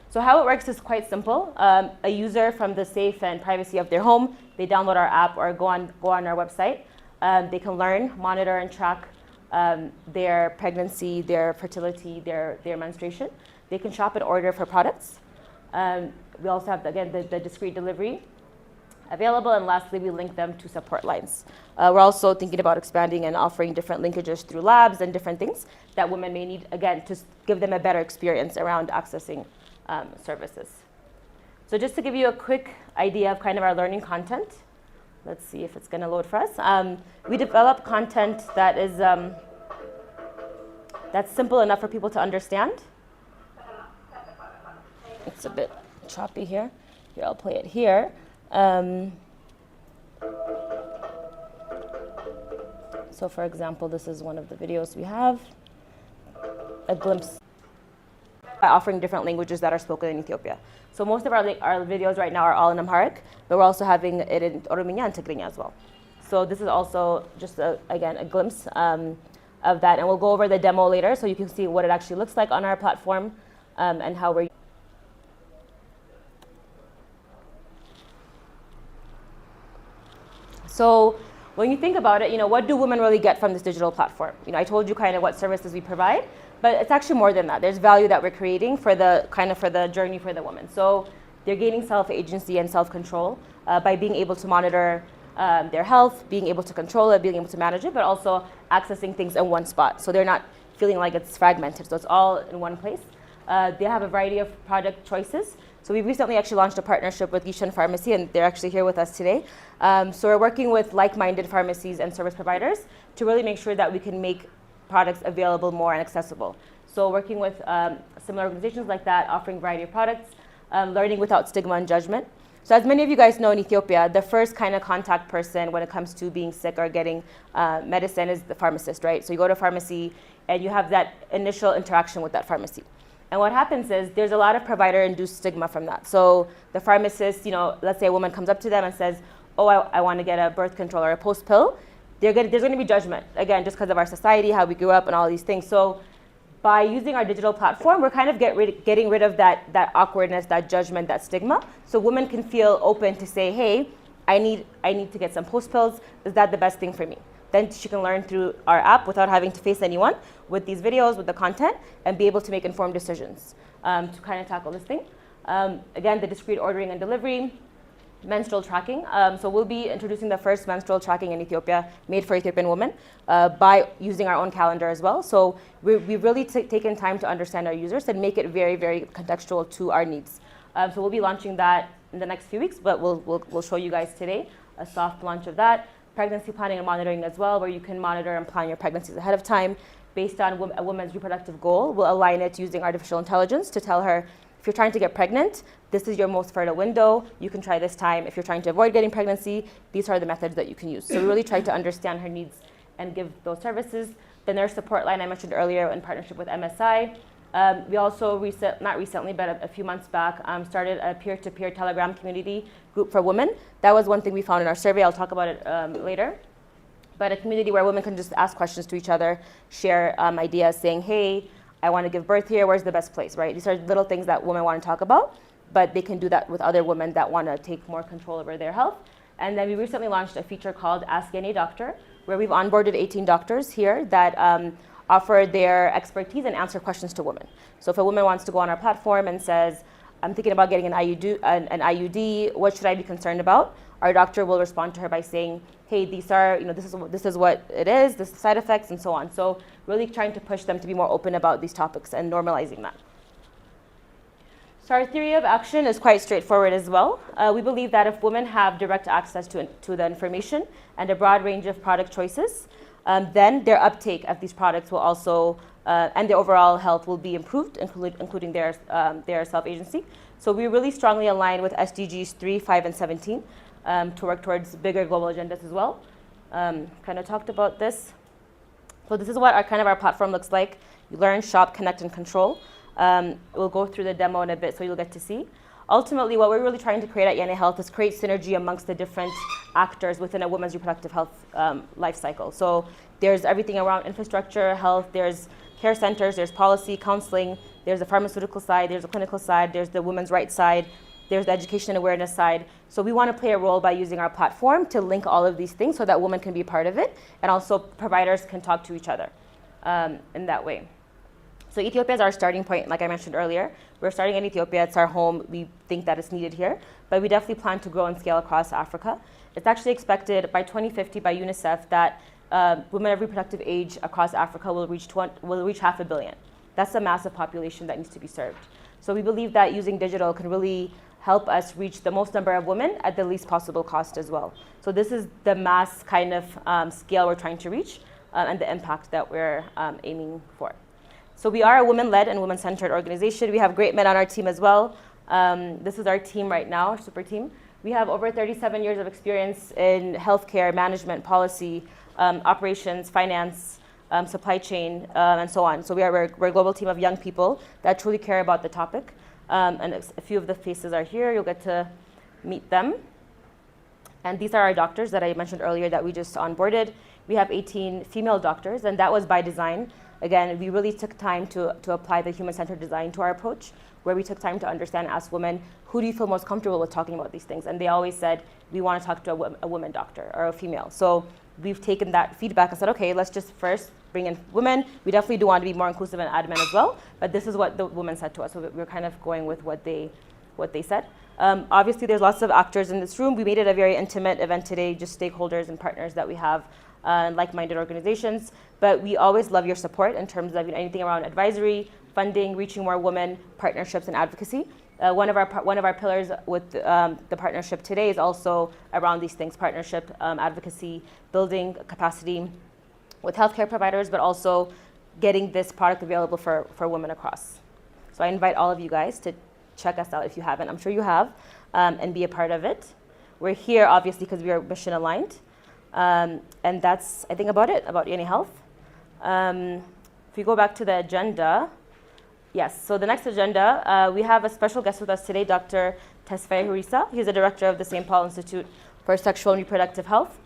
So how it works is quite simple. A user from the safe and privacy of their home, they download our app or go on our website. They can learn, monitor, and track their pregnancy, their fertility, their menstruation. They can shop and order for products. We also have, again, the discrete delivery available. And lastly, we link them to support lines. We're also thinking about expanding and offering different linkages through labs and different things that women may need, again, to give them a better experience around accessing services. So just to give you a quick idea of kind of our learning content, let's see if it's going to load for us. We develop content that is that's simple enough for people to understand. It's a bit choppy here. Here, I'll play it here. So for example, this is one of the videos we have. A glimpse by offering different languages that are spoken in Ethiopia. So most of our videos right now are all in Amharic, but we're also having it in Orominya and Tigrinya as well. So this is also just, again, a glimpse of that. And we'll go over the demo later so you can see what it actually looks like on our platform and how we're. So when you think about it, what do women really get from this digital platform? I told you kind of what services we provide, but it's actually more than that. There's value that we're creating for the journey for the woman. So they're gaining self-agency and self-control by being able to monitor their health, being able to control it, being able to manage it, but also accessing things in one spot. So they're not feeling like it's fragmented. So it's all in one place. They have a variety of product choices. So we recently actually launched a partnership with Yishan Pharmacy, and they're actually here with us today. So we're working with like-minded pharmacies and service providers to really make sure that we can make products available more and accessible. So working with similar organizations like that, offering a variety of products, learning without stigma and judgment. So as many of you guys know, in Ethiopia, the first kind of contact person when it comes to being sick or getting medicine is the pharmacist, right? So you go to a pharmacy and you have that initial interaction with that pharmacy. And what happens is there's a lot of provider-induced stigma from that. So the pharmacist, let's say a woman comes up to them and says, oh, I want to get a birth control or a post pill. There's going to be judgment, again, just because of our society, how we grew up and all these things. So by using our digital platform, we're kind of getting rid of that awkwardness, that judgment, that stigma. So women can feel open to say, hey, I need to get some post pills. Is that the best thing for me? Then she can learn through our app without having to face anyone with these videos, with the content, and be able to make informed decisions to kind of tackle this thing. Again, the discrete ordering and delivery, menstrual tracking. So we'll be introducing the first menstrual tracking in Ethiopia made for Ethiopian women by using our own calendar as well. So we've really taken time to understand our users and make it very, very contextual to our needs. So we'll be launching that in the next few weeks, but we'll show you guys today a soft launch of that. Pregnancy planning and monitoring as well, where you can monitor and plan your pregnancies ahead of time based on a woman's reproductive goal. We'll align it using artificial intelligence to tell her, if you're trying to get pregnant, this is your most fertile window. You can try this time. If you're trying to avoid getting pregnancy, these are the methods that you can use. So we really try to understand her needs and give those services. The nurse support line I mentioned earlier in partnership with MSI. We also, not recently, but a few months back, started a peer-to-peer Telegram community group for women. That was one thing we found in our survey. I'll talk about it later. but a community where women can just ask questions to each other, share ideas, saying, hey, I want to give birth here, where's the best place, right? These are little things that women want to talk about, but they can do that with other women that want to take more control over their health. And then we recently launched a feature called Ask Any Doctor, where we've onboarded 18 doctors here that offer their expertise and answer questions to women. So if a woman wants to go on our platform and says, I'm thinking about getting an IUD, what should I be concerned about? Our doctor will respond to her by saying, hey, these are, this is what it is, this is the side effects, and so on. So really trying to push them to be more open about these topics and normalizing that. So our theory of action is quite straightforward as well. We believe that if women have direct access to the information and a broad range of product choices, then their uptake of these products will also, and their overall health will be improved, including their self-agency. So we really strongly align with SDGs 3, 5, and 17 to work towards bigger global agendas as well. Kind of talked about this. So this is what our platform looks like. You learn, shop, connect, and control. We'll go through the demo in a bit so you'll get to see. Ultimately, what we're really trying to create at YeneHealth is create synergy amongst the different actors within a woman's reproductive health life cycle. So there's everything around infrastructure, health, there's care centers, there's policy, counseling, there's the pharmaceutical side, there's the clinical side, there's the women's rights side, there's the education and awareness side. So we want to play a role by using our platform to link all of these things so that women can be part of it, and also providers can talk to each other in that way. So Ethiopia is our starting point, like I mentioned earlier. We're starting in Ethiopia, it's our home. We think that it's needed here, but we definitely plan to grow and scale across Africa. It's actually expected by 2050 by UNICEF that women of reproductive age across Africa will reach 500 million. That's a massive population that needs to be served. So we believe that using digital can really help us reach the most number of women at the least possible cost as well. So this is the mass kind of scale we're trying to reach and the impact that we're aiming for. So we are a women-led and women-centered organization. We have great men on our team as well. This is our team right now, our super team. We have over 37 years of experience in healthcare, management, policy, operations, finance, supply chain, and so on. So we're a global team of young people that truly care about the topic. And a few of the faces are here. You'll get to meet them. And these are our doctors that I mentioned earlier that we just onboarded. We have 18 female doctors, and that was by design. Again, we really took time to apply the human-centered design to our approach, where we took time to understand, ask women, who do you feel most comfortable with talking about these things? And they always said, we want to talk to a woman doctor or a female. So we've taken that feedback and said, okay, let's just first bring in women. We definitely do want to be more inclusive and add men as well, but this is what the women said to us. So we're kind of going with what they said. Obviously, there's lots of actors in this room. We made it a very intimate event today, just stakeholders and partners that we have, like-minded organizations. But we always love your support in terms of anything around advisory, funding, reaching more women, partnerships, and advocacy. One of our pillars with the partnership today is also around these things: partnership, advocacy, building capacity with healthcare providers, but also getting this product available for women across. So I invite all of you guys to check us out if you haven't. I'm sure you have, and be a part of it. We're here obviously because we are mission aligned, and that's I think about it about YeneHealth. If we go back to the agenda. Yes, so the next agenda, we have a special guest with us today, Dr. Tesfaye Hurisa. He's the director of the St. Paul Institute for Sexual and Reproductive Health.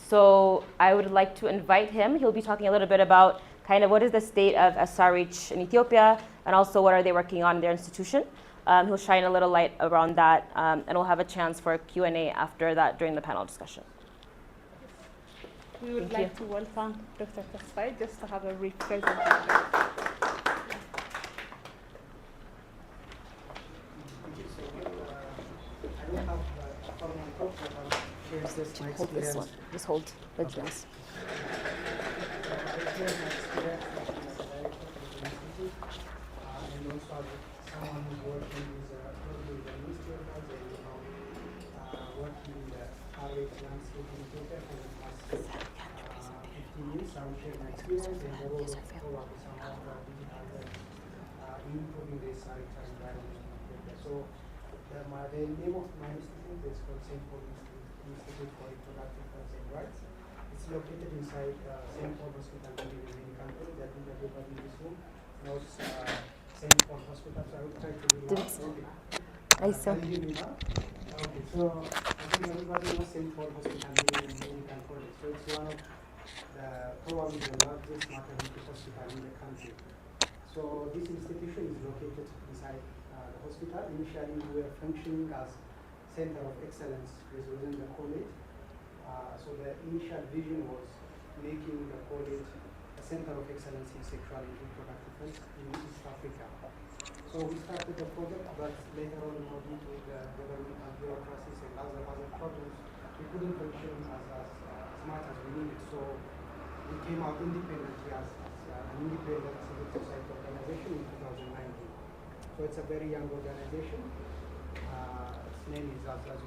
So I would like to invite him. He'll be talking a little bit about kind of what is the state of SRH in Ethiopia, and also what are they working on in their institution. He'll shine a little light around that, and we'll have a chance for a Q&A after that during the panel discussion. We would like to welcome Dr. Tesfaye just to have a brief presentation. Hold this one. Just hold the dress. The name of my institute is called St. Paul Institute for Reproductive Health and Rights. It's located inside St. Paul Hospital in the country. That is everybody in this room knows St. Paul Hospital. So I will try to do that. Can you hear me now? Okay, so I think everybody knows St. Paul Hospital in American College. So it's one of probably the largest maternity hospital in the country. So this institution is located inside the hospital. Initially, we were functioning as Center of Excellence within the college. So the initial vision was making the college a Center of Excellence in sexual and reproductive health in East Africa. So we started the project, but later on, due to the governmental bureaucracies and other problems, we couldn't function as much as we needed. So we came out independently as an independent civil society organization in 2019. So it's a very young organization. Its name is, as I've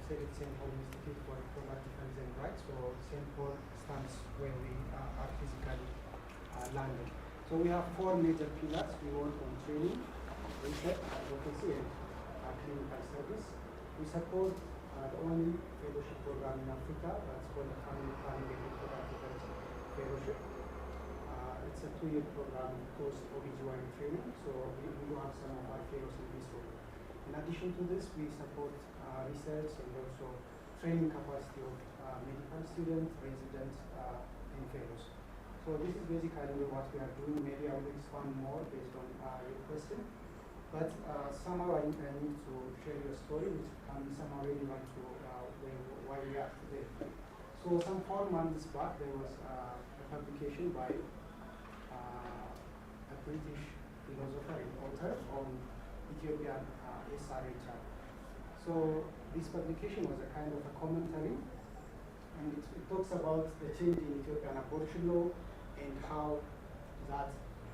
said, it's St. Paul Institute for Reproductive Health and Rights. So St. Paul stands where we are physically landed. So we have four major pillars. We work on training, research, advocacy, and clinical service. We support the only fellowship program in Africa that's called the Family Planning and Reproductive Health Fellowship. It's a 2-year program post OBGYN training, so we do have some of our fellows in this role. In addition to this, we support research and also training capacity of medical students, residents, and fellows. So this is basically what we are doing. Maybe I will expand more based on your question. But somehow I need to share you a story which can be somehow relevant to why we are today. So some 4 months back, there was a publication by a British philosopher and author on Ethiopian SRH. So this publication was a kind of a commentary, and it talks about the change in Ethiopian abortion law and how that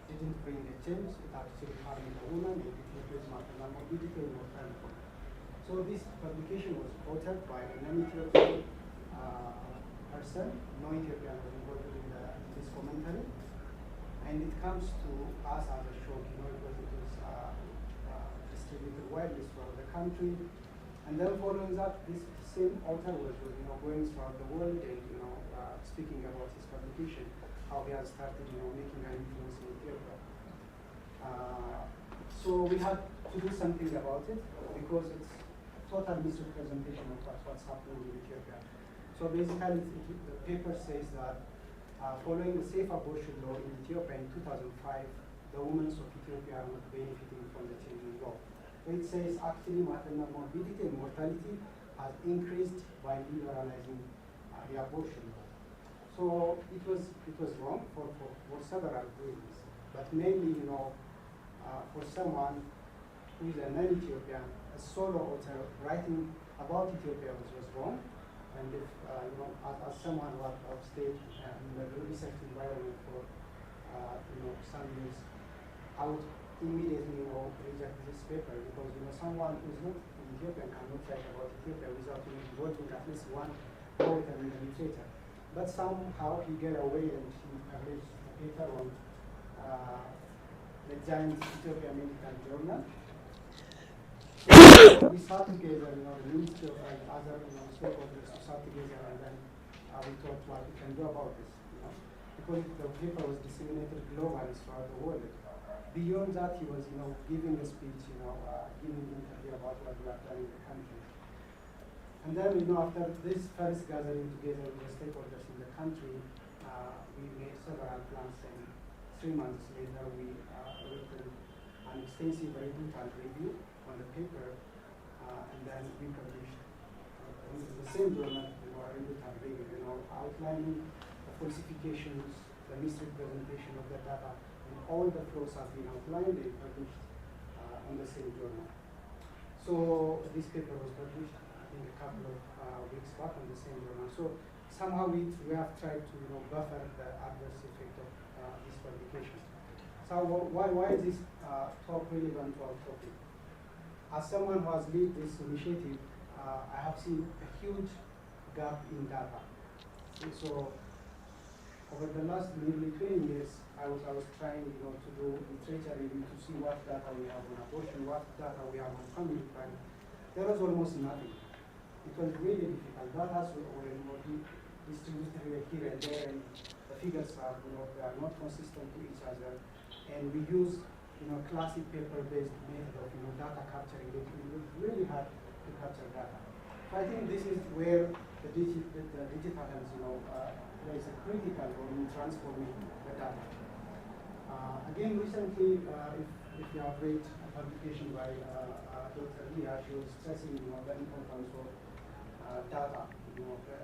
didn't bring a change. It actually harmed the woman and it increased maternal morbidity and mortality. So this publication was authored by a non-Ethiopian person. No Ethiopian was involved in this commentary. And it comes to us as a shock, because it was distributed widely throughout the country. And then following that, this same author was going throughout the world and speaking about his publication, how he has started making an influence in Ethiopia. So we had to do something about it because it's total misrepresentation of what's happening in Ethiopia. So basically, the paper says that following the safe abortion law in Ethiopia in 2005, the women of Ethiopia are not benefiting from the changing law. It says actually maternal morbidity and mortality has increased by liberalizing the abortion law. So it was wrong for several reasons, but mainly for someone who is a non-Ethiopian, a solo author writing about Ethiopia was wrong. And if as someone who has stayed in the research environment for some years, I would immediately reject this paper because someone who is not Ethiopian cannot write about Ethiopia without involving at least one poet and literature. But somehow he got away and he published a paper on the giant Ethiopian medical journal. So we sat together, the Ministry of other stakeholders sat together, and then we thought what we can do about this, because the paper was disseminated globally throughout the world. Beyond that, he was, giving a speech, giving an interview about what we are done in the country. And then, after this first gathering together with the stakeholders in the country, we made several plans, and 3 months later, we wrote an extensive review on the paper, and then we published in the same journal, review, outlining the falsifications, the misrepresentation of the data, and all the flaws have been outlined and published on the same journal. So this paper was published, I think, a couple of weeks back on the same journal. So somehow we have tried to buffer the adverse effect of this publication. So why is this talk relevant to our topic? As someone who has led this initiative, I have seen a huge gap in data. So over the last nearly 20 years, I was trying to do literature review to see what data we have on abortion, what data we have on family planning. There was almost nothing. It was really difficult. Data were distributed here and there, and the figures are they are not consistent to each other. And we use classic paper-based method of data capturing. It was really hard to capture data. So I think this is where the digital health, plays a critical role in transforming the data. Again, recently, if you have read a publication by Dr. Lia, she was stressing, the importance of data,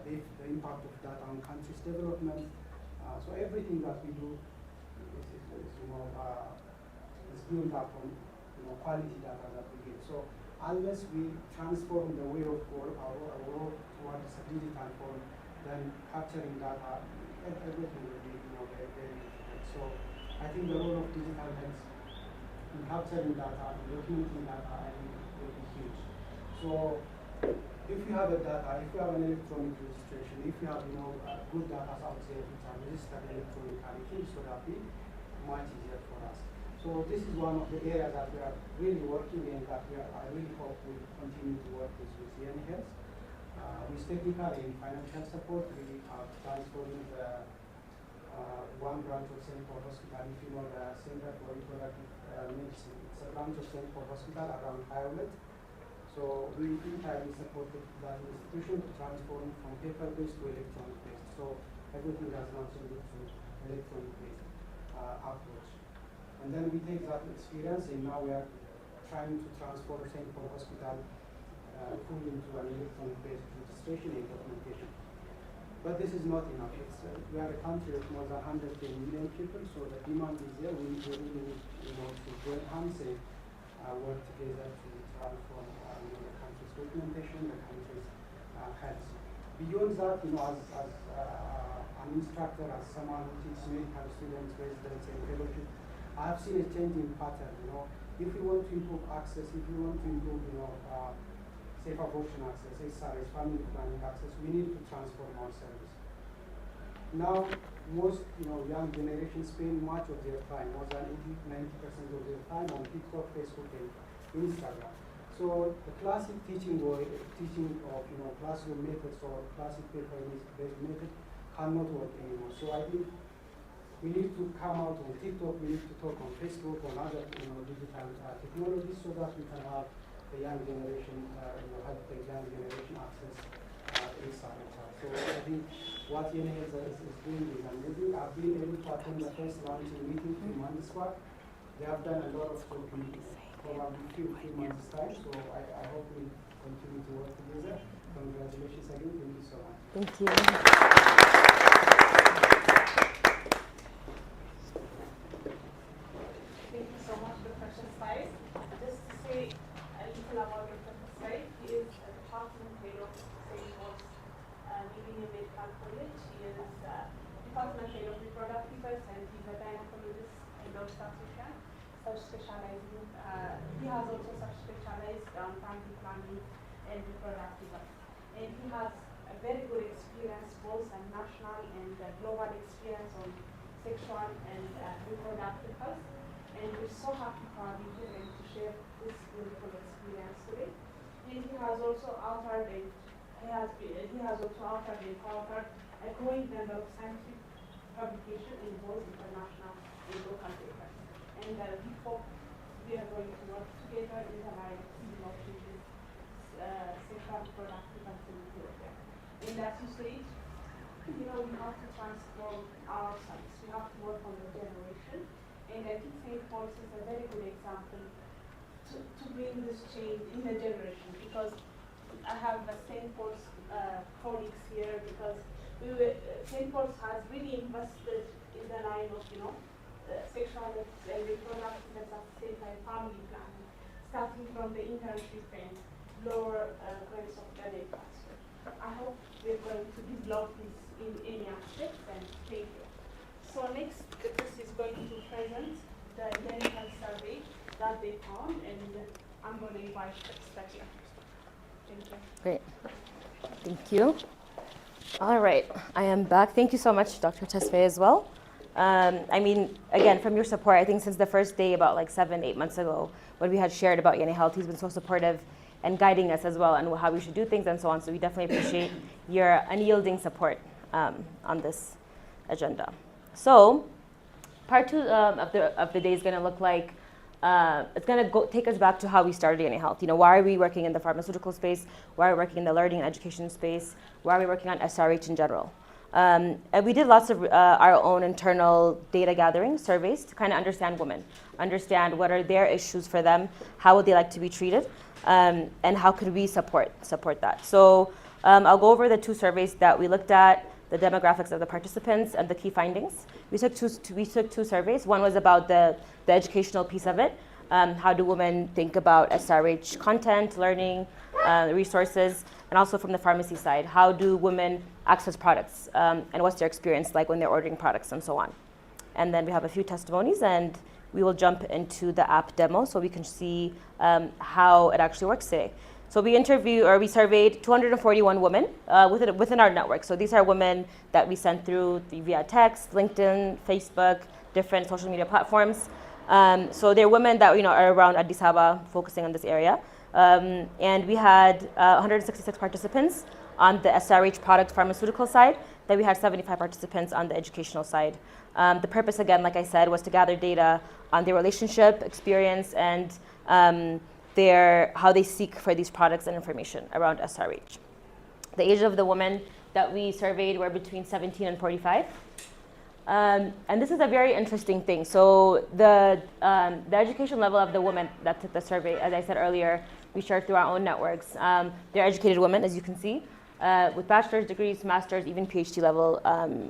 the impact of data on country's development. So everything that we do is built up on quality data that we get. So unless we transform the way of work, our work towards a digital form, then capturing data, everything will be very, very difficult. So I think the role of digital health in capturing data, in documenting data, I think will be huge. So if you have a data, if you have an electronic registration, if you have good data out there which are registered electronically, things would have been much easier for us. So this is one of the areas that we are really working in, that I really hope we continue to work with YeneHealth. With technical and financial support, we are transforming the one branch of St. Paul Hospital, if you know the Center for Reproductive Medicine. It's a branch of St. Paul Hospital around Hyolet. So we entirely supported that institution to transform from paper-based to electronic-based. So everything has now changed to electronic-based approach. And then we take that experience and now we are trying to transform St. Paul Hospital fully into an electronic-based registration and documentation. But this is not enough. We are a country of more than 110 million people, so the demand is there. We really need to join hands and work together to transform the country's documentation, the country's health. Beyond that, as an instructor, as someone who teaches medical students, residents, and fellowship, I have seen a change in pattern. If we want to improve access, if we want to improve, safe abortion access, SRH, family planning access, we need to transform our service. Now, most young generations spend much of their time, more than 80–90% of their time on TikTok, Facebook, and Instagram. So the classic teaching of classroom methods or classic paper-based method cannot work anymore. So I think we need to come out on TikTok, we need to talk on Facebook, on other digital technologies, so that we can have the young generation, help the young generation access SRH. So I think what YeneHealth is doing is amazing. I've been able to attend the first launching meeting 3 months back. They have done a lot of talking, probably few months time. So I hope we continue to work together. Congratulations again. Thank you so much. Thank you. Thank you so much, Dr. Shasai. Just to say a little about Dr. Shasai, he is a department head of St. Paul's Medical College. He is department head of reproductive health, and he's a gynecologist and obstetrician, subspecializing. He has also subspecialized on family planning and reproductive health. And he has a very good experience, both a national and global experience on sexual and reproductive health. And we're so happy to have you here and to share this beautiful experience today. And he has also authored a growing number of scientific publications in both international and local papers. And we hope we are going to work together in the line of changes sexual reproductive health in Ethiopia. And as you said, we have to transform ourselves. We have to work on the generation. And I think St. Paul's is a very good example to bring this change in the generation, because I have the St. Paul's colleagues here, because St. Paul's has really invested in the line of sexual and reproductive health, at the same time family planning, starting from the internship and lower grades of the day transfer. I hope we're going to develop this in any aspect, and thank you. So next, Chris is going to present the YeneHealth survey that they found, and I'm going to invite Chris here. Thank you. Great. Thank you. All right, I am back. Thank you so much, Dr. Tesfaye, as well. Again, from your support, I think since the first day, about 7–8 months ago, when we had shared about YeneHealth, he's been so supportive and guiding us as well on how we should do things and so on. So we definitely appreciate your unyielding support on this agenda. So part 2 of the day is going to look like it's going to take us back to how we started YeneHealth. Why are we working in the pharmaceutical space? Why are we working in the learning and education space? Why are we working on SRH in general? And we did lots of our own internal data gathering surveys to kind of understand women, understand what are their issues for them, how would they like to be treated, and how could we support that. So I'll go over the 2 surveys that we looked at, the demographics of the participants and the key findings. We took two surveys. One was about the educational piece of it. How do women think about SRH content, learning, resources, and also from the pharmacy side, how do women access products, and what's their experience like when they're ordering products and so on. And then we have a few testimonies, and we will jump into the app demo so we can see how it actually works today. So we surveyed 241 women within our network. So these are women that we sent through via text, LinkedIn, Facebook, different social media platforms. So they're women that are around Addis Ababa, focusing on this area. And we had 166 participants on the SRH product pharmaceutical side. Then we had 75 participants on the educational side. The purpose, again, like I said, was to gather data on their relationship, experience, and how they seek for these products and information around SRH. The age of the women that we surveyed were between 17 and 45. And this is a very interesting thing. So the education level of the women that took the survey, as I said earlier, we shared through our own networks. They're educated women, as you can see, with bachelor's degrees, master's, even PhD level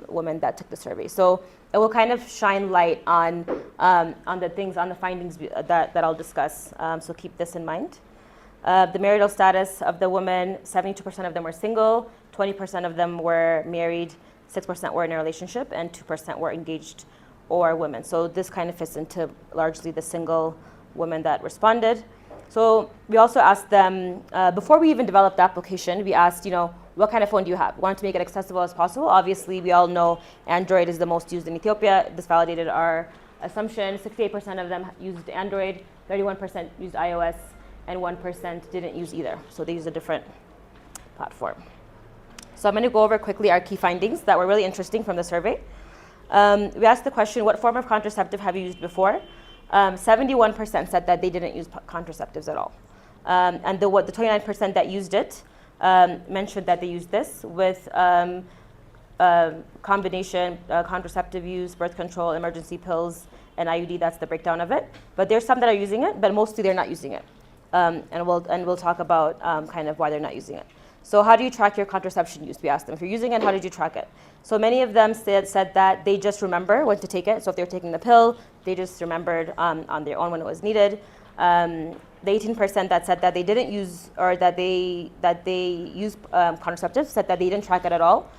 women that took the survey. So it will kind of shine light on the findings that I'll discuss. So keep this in mind. The marital status of the women, 72% of them were single, 20% of them were married, 6% were in a relationship, and 2% were engaged or women. So this kind of fits into largely the single women that responded. So we also asked them, before we even developed the application, we asked, what kind of phone do you have? We wanted to make it accessible as possible. Obviously, we all know Android is the most used in Ethiopia. This validated our assumption. 68% of them used Android, 31% used iOS, and 1% didn't use either. So they used a different platform. So I'm going to go over quickly our key findings that were really interesting from the survey. We asked the question, what form of contraceptive have you used before? 71% said that they didn't use contraceptives at all. And the 29% that used it mentioned that they used this with combination contraceptive use, birth control, emergency pills, and IUD. That's the breakdown of it. But there's some that are using it, but mostly they're not using it. And we'll talk about kind of why they're not using it. So how do you track your contraception use? We asked them. If you're using it, how did you track it? So many of them said that they just remember when to take it. So if they're taking the pill, they just remembered on their own when it was needed. The 18% that said that they didn't use or that they used contraceptives said that they didn't track it at all.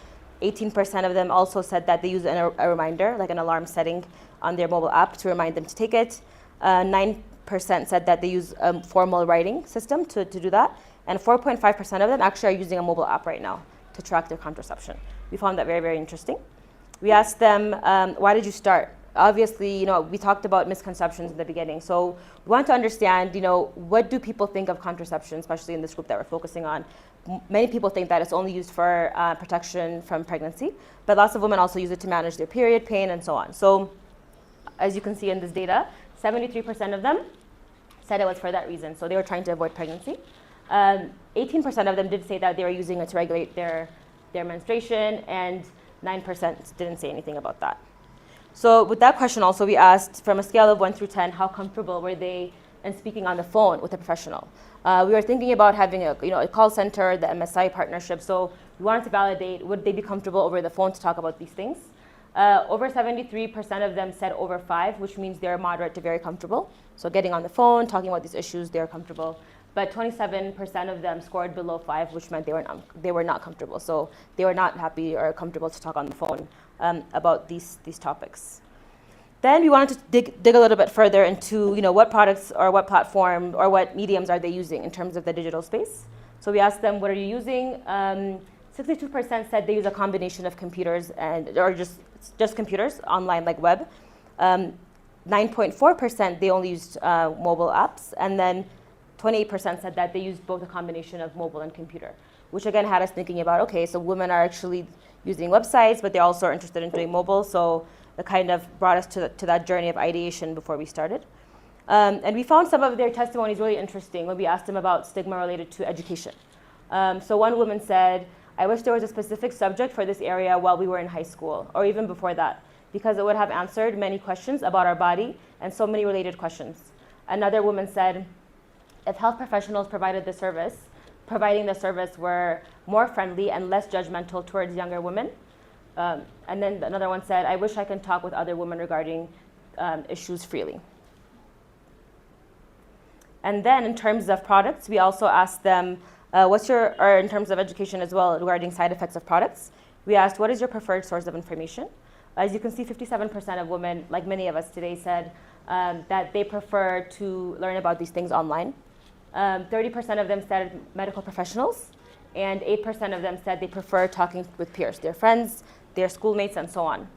18% of them also said that they use a reminder, like an alarm setting on their mobile app to remind them to take it. 9% said that they use a formal writing system to do that. And 4.5% of them actually are using a mobile app right now to track their contraception. We found that very, very interesting. We asked them, why did you start? Obviously, we talked about misconceptions in the beginning. So we want to understand, what do people think of contraception, especially in this group that we're focusing on? Many people think that it's only used for protection from pregnancy, but lots of women also use it to manage their period pain and so on. So as you can see in this data, 73% of them said it was for that reason. So they were trying to avoid pregnancy. 18% of them did say that they were using it to regulate their menstruation, and 9% didn't say anything about that. So with that question also, we asked from a scale of 1 through 10, how comfortable were they in speaking on the phone with a professional? We were thinking about having a call center, the MSI partnership. So we wanted to validate, would they be comfortable over the phone to talk about these things? Over 73% of them said over 5, which means they're moderate to very comfortable. So getting on the phone, talking about these issues, they're comfortable. But 27% of them scored below 5, which meant they were not comfortable. So they were not happy or comfortable to talk on the phone about these topics. Then we wanted to dig a little bit further into what products or what platform or what mediums are they using in terms of the digital space. So we asked them, what are you using? 62% said they use a combination of computers or just computers, online like web. 9.4% they only used mobile apps, and then 28% said that they used both a combination of mobile and computer, which again had us thinking about, okay, so women are actually using websites, but they also are interested in doing mobile. So it kind of brought us to that journey of ideation before we started. And we found some of their testimonies really interesting when we asked them about stigma related to education. So one woman said, I wish there was a specific subject for this area while we were in high school, or even before that, because it would have answered many questions about our body and so many related questions. Another woman said, if health professionals providing the service were more friendly and less judgmental towards younger women. And then another one said, I wish I can talk with other women regarding issues freely. And then in terms of products, we also asked them, or in terms of education as well, regarding side effects of products, we asked, what is your preferred source of information? As you can see, 57% of women, like many of us today, said that they prefer to learn about these things online. 30% of them said medical professionals, and 8% of them said they prefer talking with peers, their friends, their schoolmates, and so on.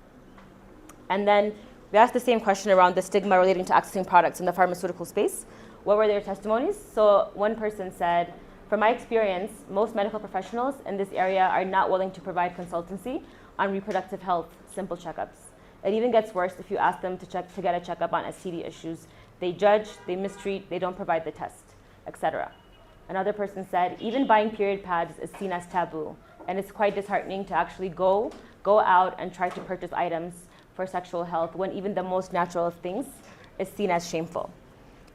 And then we asked the same question around the stigma relating to accessing products in the pharmaceutical space. What were their testimonies? So one person said, from my experience, most medical professionals in this area are not willing to provide consultancy on reproductive health, simple checkups. It even gets worse if you ask them to get a checkup on STD issues. They judge, they mistreat, they don't provide the test, etc. Another person said, even buying period pads is seen as taboo, and it's quite disheartening to actually go out and try to purchase items for sexual health when even the most natural of things is seen as shameful.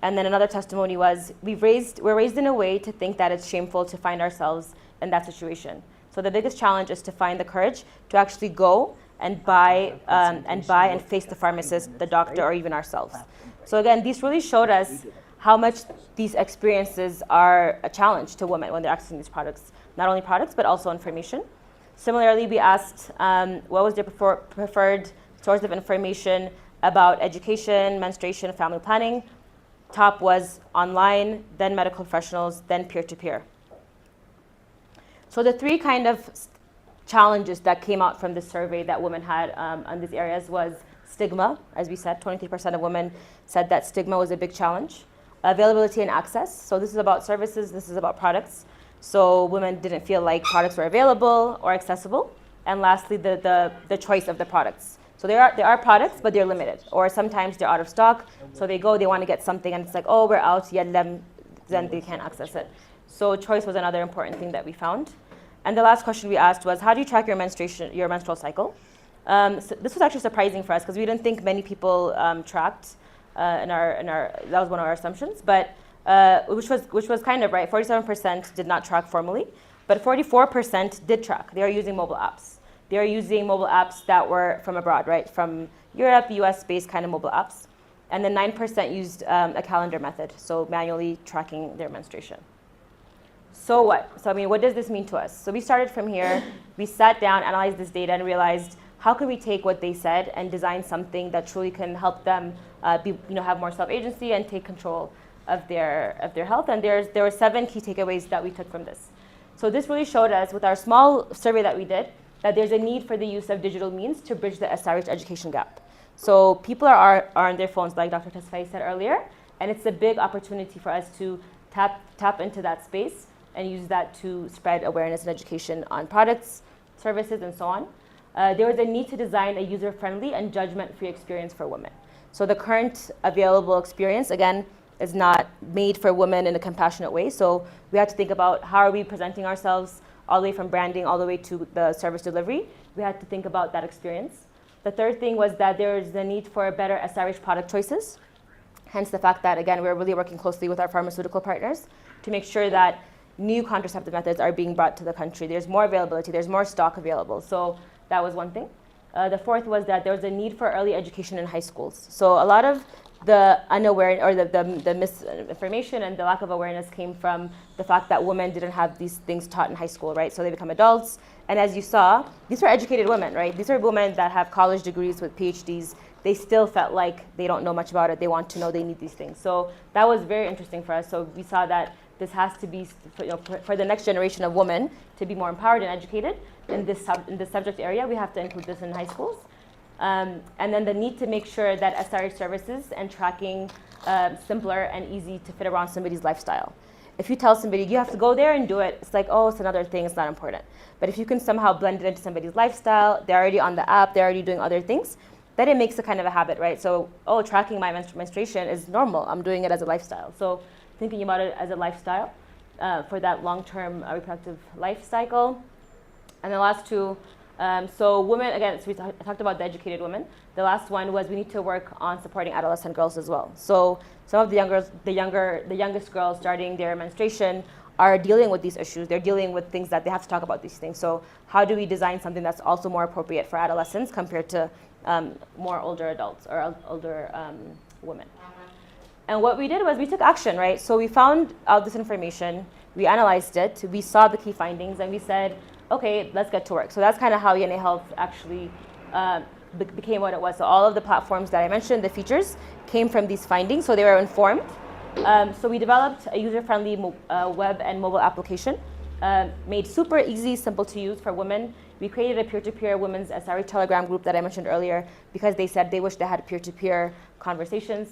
And then another testimony was, we're raised in a way to think that it's shameful to find ourselves in that situation. So the biggest challenge is to find the courage to actually go and buy and face the pharmacist, the doctor, or even ourselves. So again, these really showed us how much these experiences are a challenge to women when they're accessing these products. Not only products, but also information. Similarly, we asked what was their preferred source of information about education, menstruation, family planning. Top was online, then medical professionals, then peer-to-peer. So the three kind of challenges that came out from this survey that women had on these areas was stigma. As we said, 23% of women said that stigma was a big challenge. Availability and access. So this is about services, this is about products. So women didn't feel like products were available or accessible. And lastly, the choice of the products. So there are products, but they're limited. Or sometimes they're out of stock. So they want to get something, and it's like, oh, we're out, then they can't access it. So choice was another important thing that we found. And the last question we asked was, how do you track your menstrual cycle? So this was actually surprising for us because we didn't think many people tracked that was one of our assumptions, but which was kind of right. 47% did not track formally, but 44% did track. They are using mobile apps. They are using mobile apps that were from abroad, right? From Europe, US-based kind of mobile apps. And then 9% used a calendar method, so manually tracking their menstruation. So what? So I mean, what does this mean to us? So we started from here. We sat down, analyzed this data, and realized how can we take what they said and design something that truly can help them have more self-agency and take control of their health. And there were 7 key takeaways that we took from this. So this really showed us, with our small survey that we did, that there's a need for the use of digital means to bridge the SRH education gap. So people are on their phones, like Dr. Tasfai said earlier, and it's a big opportunity for us to tap into that space and use that to spread awareness and education on products, services, and so on. There was a need to design a user-friendly and judgment-free experience for women. So the current available experience, again, is not made for women in a compassionate way. So we had to think about how are we presenting ourselves, all the way from branding all the way to the service delivery. We had to think about that experience. The third thing was that there is the need for better SRH product choices. Hence the fact that, again, we're really working closely with our pharmaceutical partners to make sure that new contraceptive methods are being brought to the country. There's more availability, there's more stock available. So that was one thing. The fourth was that there was a need for early education in high schools. So a lot of the unaware or the misinformation and the lack of awareness came from the fact that women didn't have these things taught in high school, right? So they become adults. And as you saw, these were educated women, right? These are women that have college degrees with PhDs. They still felt like they don't know much about it. They want to know, they need these things. So that was very interesting for us. So we saw that this has to be, for the next generation of women to be more empowered and educated in this subject area. We have to include this in high schools. And then the need to make sure that SRH services and tracking simpler and easy to fit around somebody's lifestyle. If you tell somebody you have to go there and do it, it's like, oh, it's another thing, it's not important. But if you can somehow blend it into somebody's lifestyle, they're already on the app, they're already doing other things, then it makes a kind of a habit, right? So, oh, tracking my menstruation is normal. I'm doing it as a lifestyle. So thinking about it as a lifestyle for that long-term reproductive life cycle. And the last two, so women, again, so we talked about the educated women. The last one was we need to work on supporting adolescent girls as well. So some of the youngest girls starting their menstruation are dealing with these issues. They're dealing with things that they have to talk about these things. So how do we design something that's also more appropriate for adolescents compared to more older adults or older women? And what we did was we took action, right? So we found out this information, we analyzed it, we saw the key findings, and we said, okay, let's get to work. So that's kind of how YeneHealth actually became what it was. So all of the platforms that I mentioned, the features, came from these findings, so they were informed. So we developed a user-friendly web and mobile application, made super easy, simple to use for women. We created a peer-to-peer women's SRH Telegram group that I mentioned earlier because they said they wish they had peer-to-peer conversations.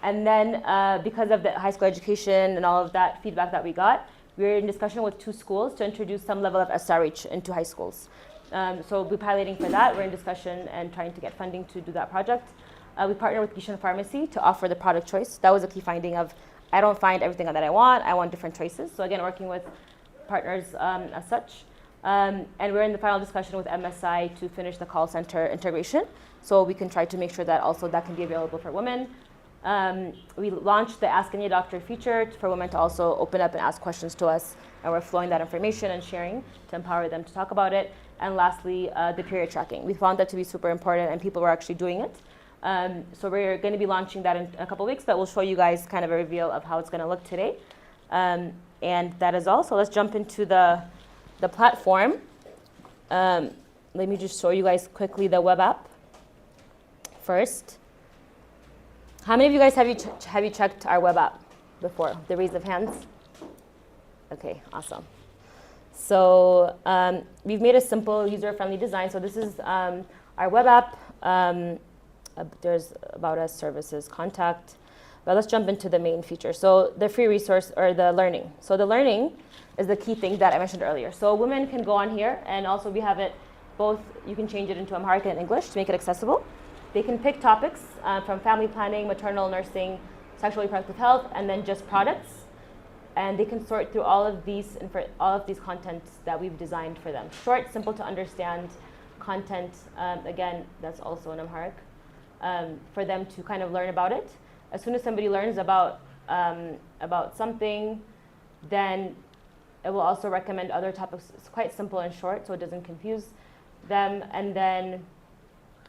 And then because of the high school education and all of that feedback that we got, we're in discussion with 2 schools to introduce some level of SRH into high schools. So we're piloting for that. We're in discussion and trying to get funding to do that project. We partnered with Gishan Pharmacy to offer the product choice. That was a key finding of, I don't find everything that I want different choices. So again, working with partners as such. And we're in the final discussion with MSI to finish the call center integration. So we can try to make sure that also that can be available for women. We launched the Ask Any Doctor feature for women to also open up and ask questions to us. And we're flowing that information and sharing to empower them to talk about it. And lastly, the period tracking. We found that to be super important and people were actually doing it. So we're going to be launching that in a couple of weeks, but we'll show you guys kind of a reveal of how it's going to look today. And that is all. So let's jump into the platform. Let me just show you guys quickly the web app first. How many of you guys have you checked our web app before? The raise of hands. Okay, awesome. So we've made a simple user-friendly design. So this is our web app. There's about us, services, contact. But let's jump into the main feature. So the free resource or the learning. So the learning is the key thing that I mentioned earlier. So women can go on here, and also we have it both, you can change it into Amharic and English to make it accessible. They can pick topics from family planning, maternal nursing, sexual reproductive health, and then just products. And they can sort through all of these contents that we've designed for them. Short, simple to understand content. Again, that's also in Amharic. For them to kind of learn about it. As soon as somebody learns about something, then it will also recommend other topics. It's quite simple and short, so it doesn't confuse them. And then,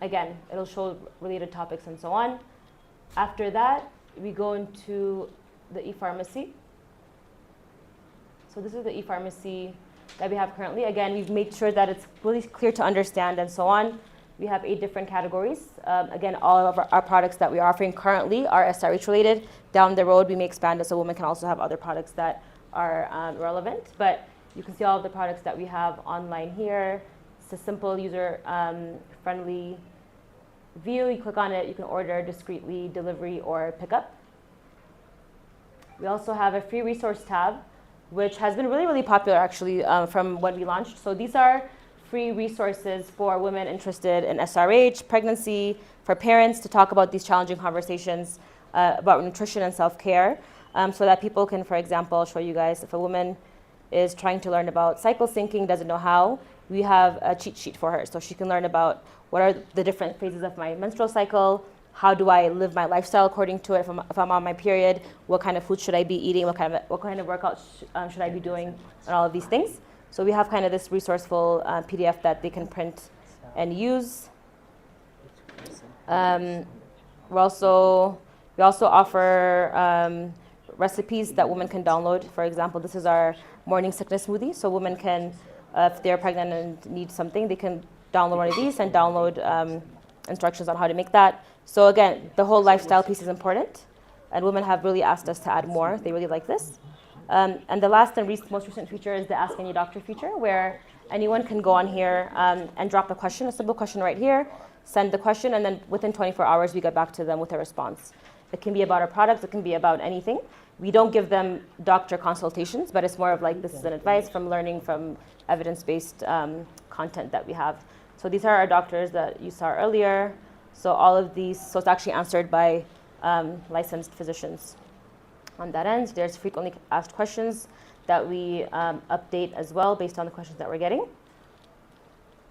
again, it'll show related topics and so on. After that, we go into the e-pharmacy. So this is the e-pharmacy that we have currently. Again, we've made sure that it's really clear to understand and so on. We have 8 different categories. Again, all of our products that we are offering currently are SRH related. Down the road, we may expand it so women can also have other products that are relevant. But you can see all of the products that we have online here. It's a simple user-friendly view. You click on it, you can order discreetly, delivery, or pickup. We also have a free resource tab, which has been really, really popular actually from when we launched. So these are free resources for women interested in SRH, pregnancy, for parents to talk about these challenging conversations about nutrition and self-care, so that people can, for example, I'll show you guys, if a woman is trying to learn about cycle syncing, doesn't know how, we have a cheat sheet for her. So she can learn about what are the different phases of my menstrual cycle, how do I live my lifestyle according to it, if I'm on my period, what kind of food should I be eating, what kind of workouts should I be doing, and all of these things. So we have kind of this resourceful PDF that they can print and use. We also offer recipes that women can download. For example, this is our morning sickness smoothie. So women can, if they're pregnant and need something, they can download one of these and download instructions on how to make that. So again, the whole lifestyle piece is important. And women have really asked us to add more. They really like this. And the last and most recent feature is the Ask Any Doctor feature, where anyone can go on here and drop a question, a simple question right here, send the question, and then within 24 hours, we get back to them with a response. It can be about our products, it can be about anything. We don't give them doctor consultations, but it's more of like, this is an advice from learning from evidence-based content that we have. So these are our doctors that you saw earlier. So all of these, so it's actually answered by licensed physicians. On that end, there's frequently asked questions that we update as well based on the questions that we're getting.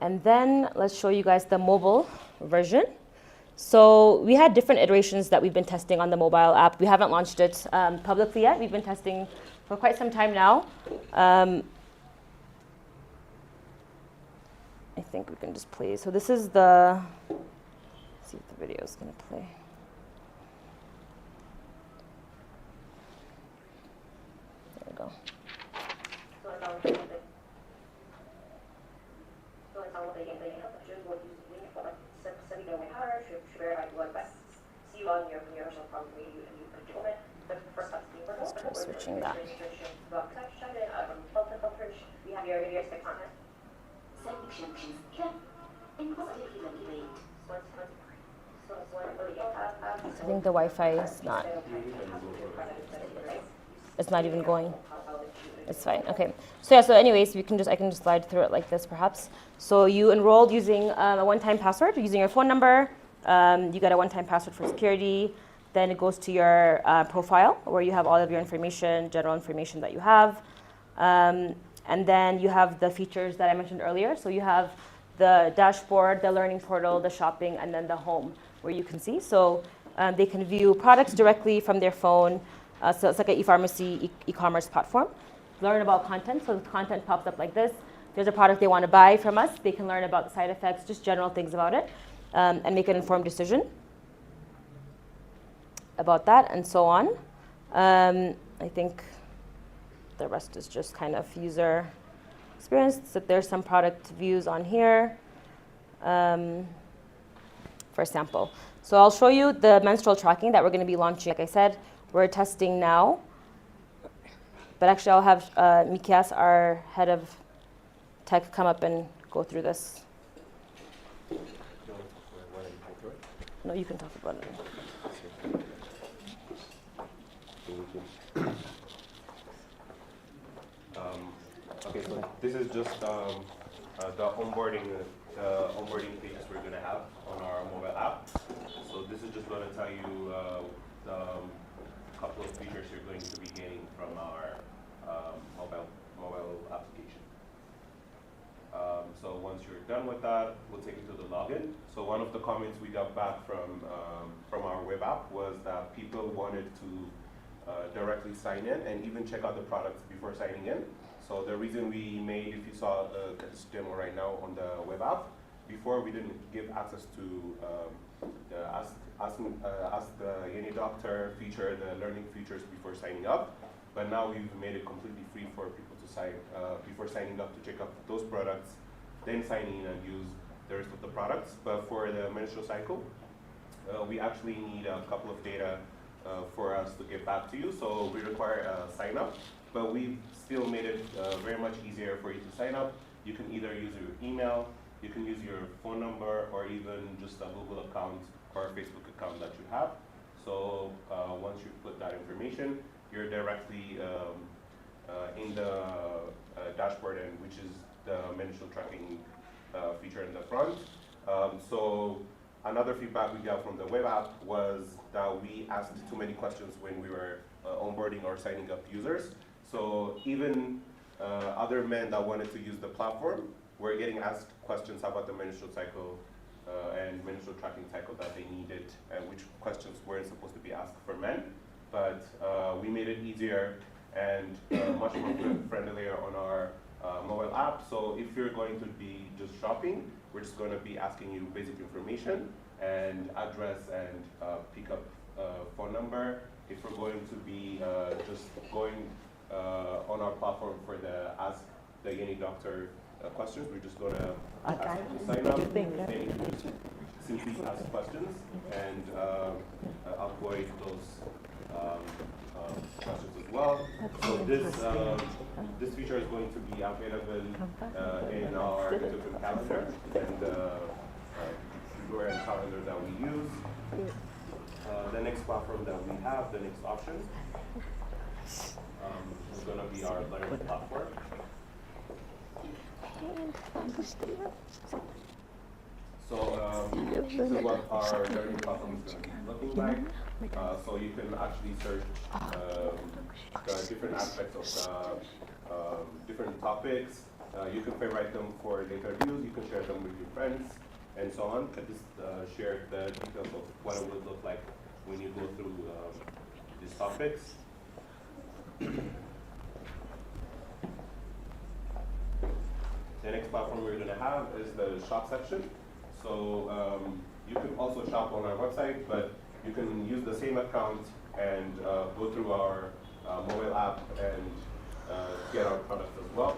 And then let's show you guys the mobile version. So we had different iterations that we've been testing on the mobile app. We haven't launched it publicly yet. We've been testing for quite some time now. I think we can just play. So this is the, let's see if the video is going to play. There we go. Let's try switching that. I think the Wi-Fi is not. It's not even going. It's fine. Okay. So yeah. So anyways, I can just slide through it like this, perhaps. So you enrolled using a one-time password, using your phone number. You got a one-time password for security. Then it goes to your profile where you have all of your information, general information that you have. And then you have the features that I mentioned earlier. So you have the dashboard, the learning portal, the shopping, and then the home where you can see. So they can view products directly from their phone. So it's like an e-pharmacy, e-commerce platform. Learn about content. So the content pops up like this. There's a product they want to buy from us. They can learn about the side effects, just general things about it, and make an informed decision about that, and so on. I think the rest is just kind of user experience. So there's some product views on here, for sample. So I'll show you the menstrual tracking that we're going to be launching. Like I said, we're testing now. But actually, I'll have Mikias, our head of tech, come up and go through this. No, you can talk about it. Okay, so this is just the onboarding pages we're going to have on our mobile app. So this is just going to tell you the couple of features you're going to be gaining from our mobile application. So once you're done with that, we'll take you to the login. So one of the comments we got back from our web app was that people wanted to directly sign in and even check out the products before signing in. So the reason we made, if you saw this demo right now on the web app, before we didn't give access to ask the Yene Doctor feature, the learning features before signing up. But now we've made it completely free for people to sign, before signing up, to check out those products, then sign in and use the rest of the products. But for the menstrual cycle, we actually need a couple of data for us to get back to you. So we require a sign up, but we've still made it very much easier for you to sign up. You can either use your email, you can use your phone number, or even just a Google account or a Facebook account that you have. So once you put that information, you're directly in the dashboard, and which is the menstrual tracking feature in the front. So another feedback we got from the web app was that we asked too many questions when we were onboarding or signing up users. So even other men that wanted to use the platform were getting asked questions about the menstrual cycle and menstrual tracking cycle that they needed, and which questions weren't supposed to be asked for men. But we made it easier and much more friendlier on our mobile app. So if you're going to be just shopping, we're just going to be asking you basic information and address and pick up phone number. If we're going to be just going on our platform for the Ask the Yene Doctor questions, we're just going to ask you to sign up, then simply ask questions and avoid those questions as well. So this feature is going to be available in our different calendar and Gregorian calendar that we use. The next platform that we have, the next option, is going to be our learning platform. So this is what our learning platform is going to be looking like. So you can actually search the different aspects of the different topics. You can favorite them for later use. You can share them with your friends and so on. I just shared the details of what it would look like when you go through these topics. The next platform we're going to have is the shop section. So you can also shop on our website, but you can use the same account and go through our mobile app and get our products as well.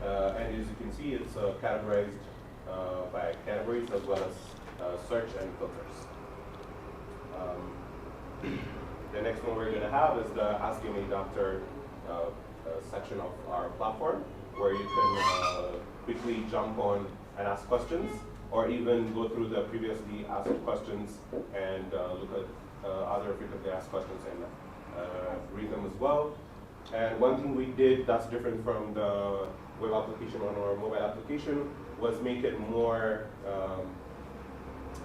And as you can see, it's categorized by categories as well as search and filters. The next one we're going to have is the Ask Me Doctor section of our platform, where you can quickly jump on and ask questions, or even go through the previously asked questions and look at other frequently asked questions and read them as well. And one thing we did that's different from the web application on our mobile application was make it more,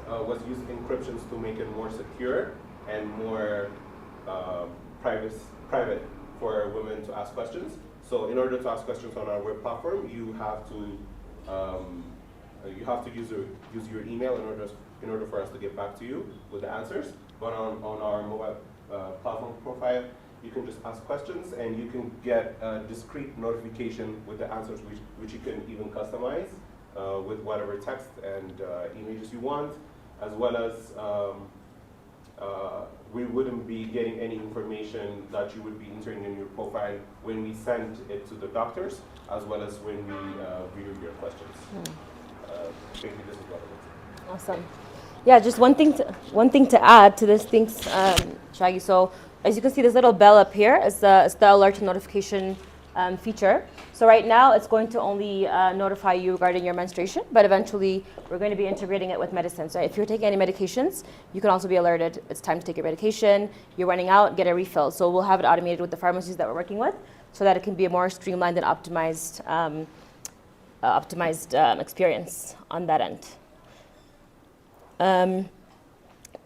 was use encryptions to make it more secure and more private for women to ask questions. So in order to ask questions on our web platform, you have to use your email in order for us to get back to you with the answers. But on our mobile platform profile, you can just ask questions and you can get a discrete notification with the answers, which you can even customize with whatever text and images you want, as well as we wouldn't be getting any information that you would be entering in your profile when we send it to the doctors, as well as when we view your questions. Maybe this is what it is. Awesome. Yeah, just one thing to add to this. Thanks, Shaggy. So as you can see, this little bell up here is the alert and notification feature. So right now, it's going to only notify you regarding your menstruation, but eventually, we're going to be integrating it with medicines. Right? If you're taking any medications, you can also be alerted. It's time to take your medication. You're running out, get a refill. So we'll have it automated with the pharmacies that we're working with, so that it can be a more streamlined and optimized experience on that end.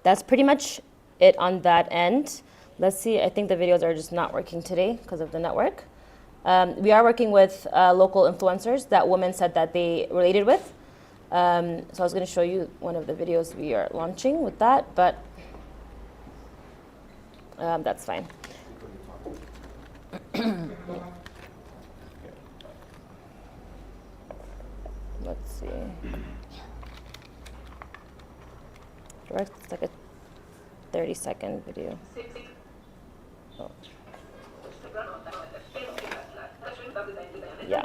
That's pretty much it on that end. Let's see, I think the videos are just not working today because of the network. We are working with local influencers that women said that they related with. So I was going to show you one of the videos we are launching with that, but that's fine. Let's see. It's like a 30-second video. Oh. Yeah.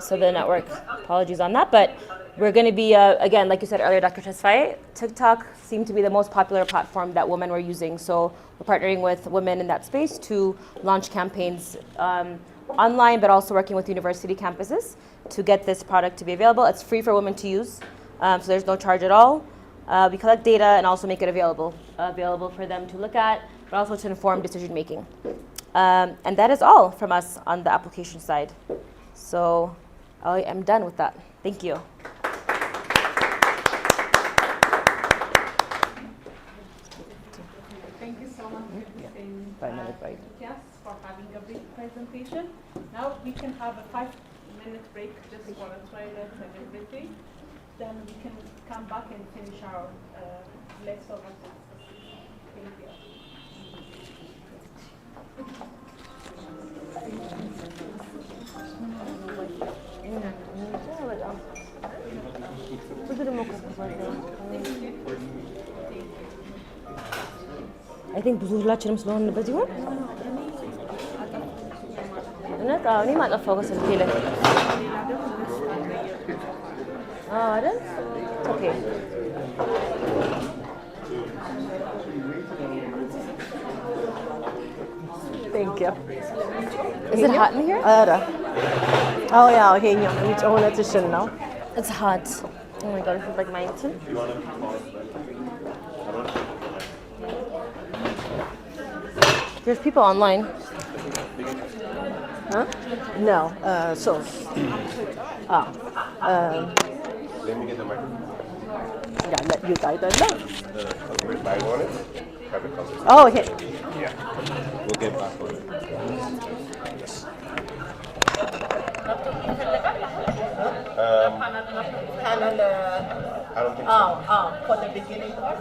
So the network, apologies on that, but we're going to be, again, like you said earlier, Dr. Tesfaye, TikTok seemed to be the most popular platform that women were using. So we're partnering with women in that space to launch campaigns online, but also working with university campuses to get this product to be available. It's free for women to use, so there's no charge at all. We collect data and also make it available for them to look at, but also to inform decision making. And that is all from us on the application side. So I am done with that. Thank you. Thank you so much, yes, for having a big presentation. Now we can have a 5-minute break just for a toilet and everything. Then we can come back and finish our list of activities. Thank you. I think ብዙላችንም ስለሆነ በዚህ ወር እውነት እኔ ማጠፋው ስልኬ ላይ አይደል? Okay. Thank you. Is it hot in here? Oh yeah, ይሄኛው የሚጨውነትሽን ነው. It's hot. Oh my god, this is like my tin. There's people online. Huh? No. So. Let me get the microphone. Yeah, let you guide them know. We're buying on it. Private conversation. Oh, okay. Yeah. We'll get back on it. Panel, I don't think so. for the beginning part?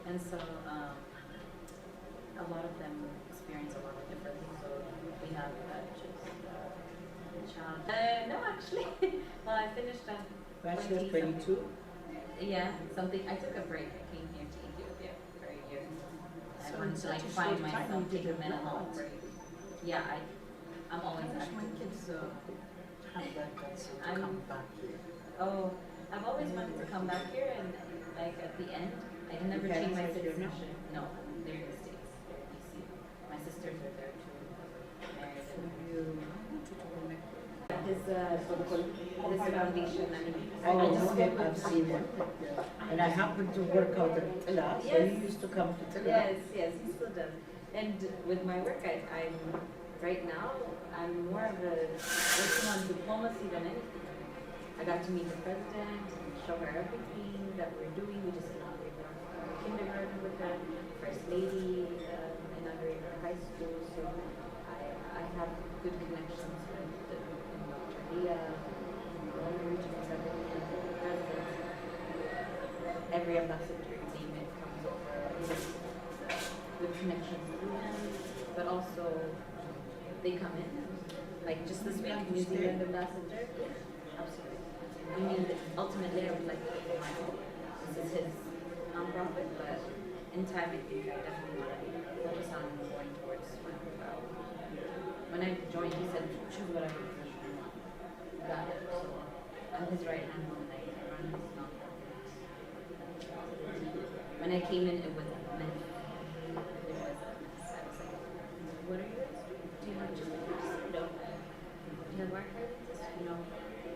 And so a lot of them experience a lot of different things. So we have just challenge. No, actually, well, I finished Bachelor 22? Yeah, something. I took a break. I came here to Ethiopia for a year. I wanted to like find myself, take a mental break. Yeah, I'm always active. My kids have that guts to come back here. Oh, I've always wanted to come back here, and like at the end, I never changed my citizenship. No, they're in the States. They're in DC. My sisters are there too. Married. His foundation. I mean, I've seen him. And I happen to work out at Tilla, so Yes. he used to come to Tilla. Yes, he still does. And with my work, I'm right now, I'm more of a working on diplomacy than anything. I got to meet the president and show her everything that we're doing. We just inaugurated our kindergarten with her, first lady, inaugurated our high school. So I have good connections with RDA, all the regional secretaries, the president. Every ambassador, you name it, comes over. Good connections through them, but also they come in. Like just this week, New Zealand ambassador. Absolutely. I mean, ultimately, I would like to do my own. This is his nonprofit, but in time, I think I definitely want to focus on going towards my own route. When I joined, he said, choose whatever profession you want. Got it. So I'm his right hand woman. I run his nonprofit. When I came in, it was meant. There was a mess. I was like, what are you guys doing? Do you have just no? Do you have work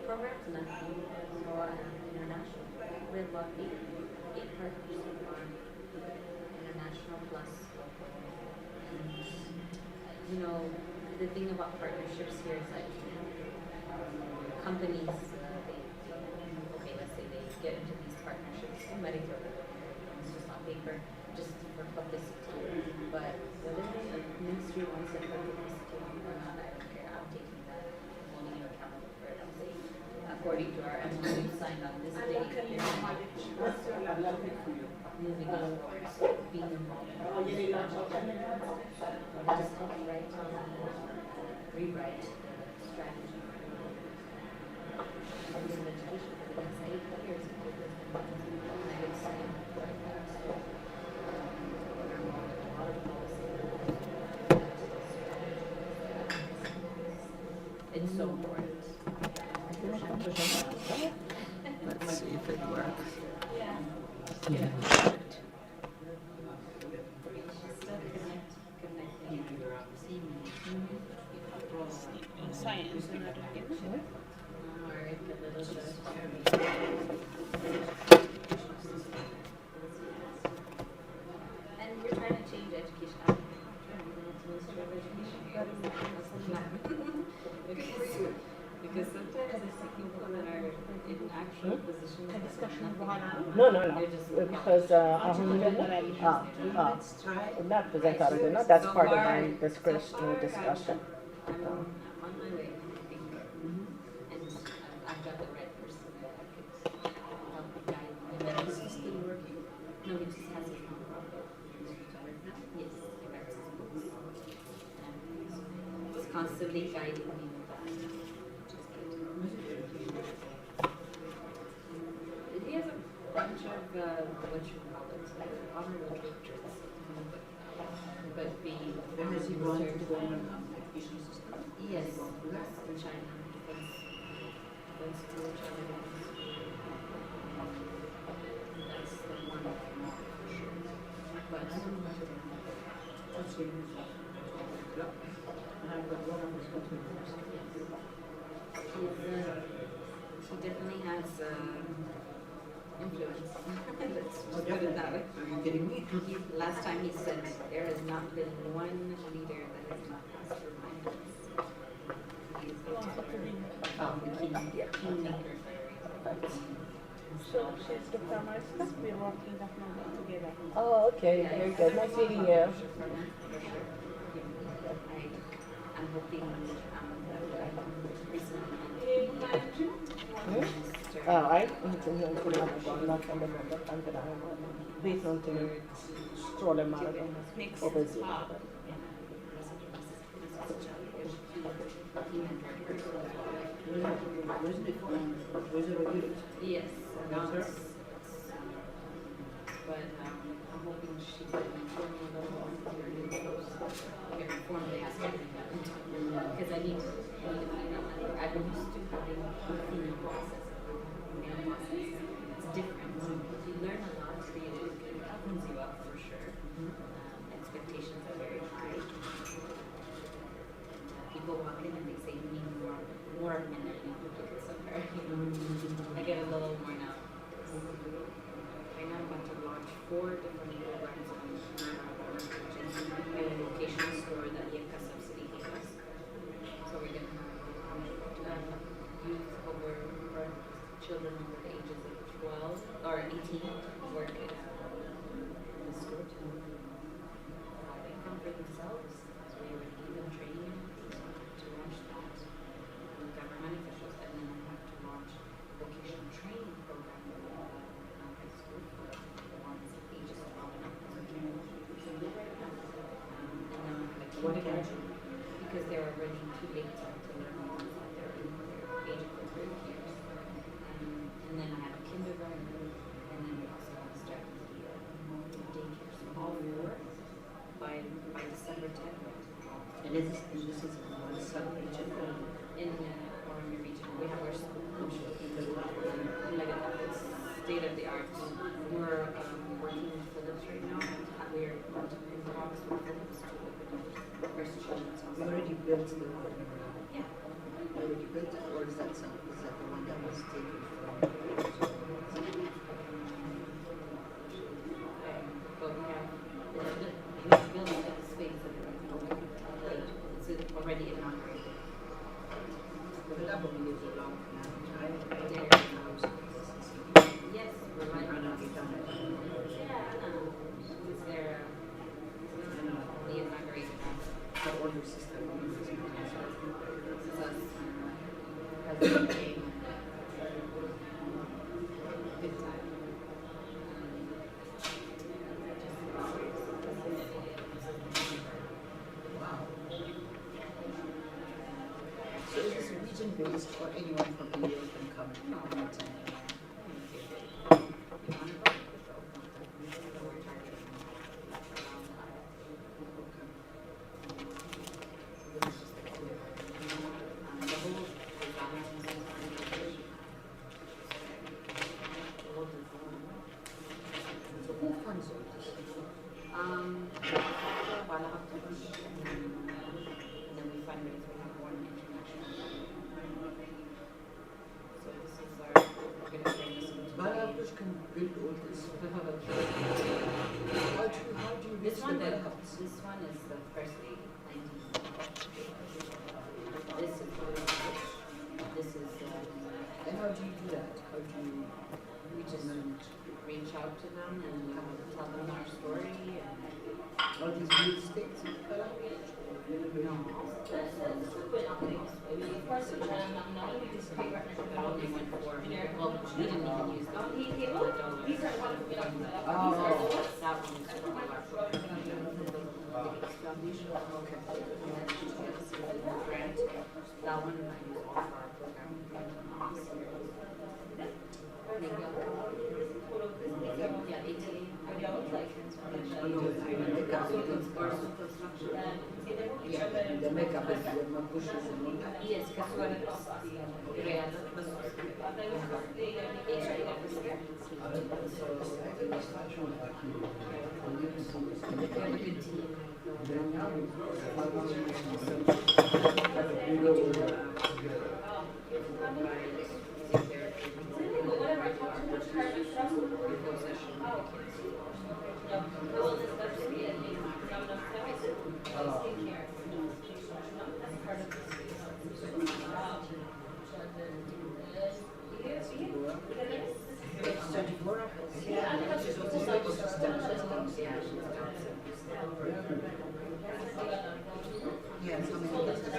programs? Nothing. So international. We have about eight partners so far. International plus local. And, the thing about partnerships here is like companies, let's say they get into these partnerships, somebody throw it. It's just on paper, just for publicity. But whether the ministry wants it for publicity or not, I don't care. I'm taking that, holding you accountable for it. I'm saying, according to our MOU signed on this date, moving on, being a just helped rewrite the strategy for student education for the next 8 years. And I would say, it's so important. Let's see if it works. Science and education. And we're trying to change education. Because sometimes I see people that are in actual positions. No, no, no. They're just Because not apresentare, no, that's part of my discussion. I'm on my way, I think. And I've got the right person that I could help guide me. Is he still working? No, he just has his nonprofit. Yes, he writes his books. And he's constantly guiding me with that. He has a bunch of, what you call it, honorable doctorates. But being Has he gone to the education system? Yes, in China. Defense school, China. That's the one for sure. But What's your news? And I've got one of his customers. he definitely has influence. Let's put it that way. Are you kidding me? Last time he said there has not been one leader that has not passed through my hands. He is a kingmaker. So she's the pharmacist. We're working definitely together. Oh, okay, very good. Nice meeting you. I'm hoping that I recently I vet någonting om strålmaraton och bensin. Yes, but I'm hoping she can inform me about the aspect because I need to find out. I've been used to having a female process. It's different. You learn a lot. It opens you up for sure. Expectations are very high. People walk in and they say you need more of men than duplicates of her. I get a little more now. Right now I'm about to launch 4 different programs on a vocational store that Yeka subsidy gave us. So we're going to have youth over, or children over the ages of 12 or 18 work at the store to have income for themselves. So we already give them training to launch that. We've got money officials, and then I have to launch vocational training program for high school for the ones ages 12 and up. And then What again? because they're already too late to learn more at their age of 30 years. And then I have a kindergarten, and then we also have to start the daycare. So all 4 by December 10th. And this is one sub-region. In Orange region, we have our school, like it's state of the art. We're working with Philips right now. We're in talks with Philips to open up first children's We hospital. already built the Yeah. We already built it, or is that the one that was taken from? But we have the building that is space that it's already inaugurated. But that probably is a long time. Yes, we're right. I know, we done it. Yeah, I know. It's their the inaugurated house. The order system. This is us. President came. Good time. based or anyone from India can come and attend? So who funds all this? And then we fundraise, we have one international already. So this is our, we're gonna turn this into. Balahapush can build all this. How do you This reach one, the is Balahapush? the first lady, 19. This is this is And how do you do that? How do you we just reach out to them and tell them our story and all these real estates in Balahapush? no. Only went for well, we didn't even use them. Oh. That one is for our foundation. Okay. Grant. That one I use all for our program. Yeah, 18. Yeah, the makeup is the bushes and all that. Yes, because when it's created, was HIV officer. So we have a good team. Yes, how many years?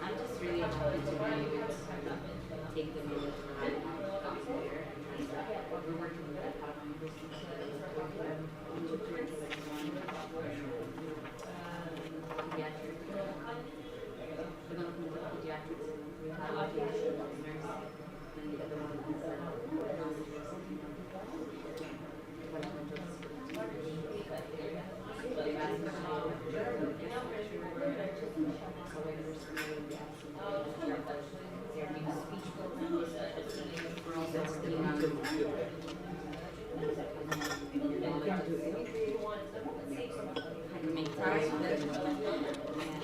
I'm just really happy to take them in there. We're working with a pediatric. We're going to look at pediatrics and rehabilitation nurse, and the other one is make time.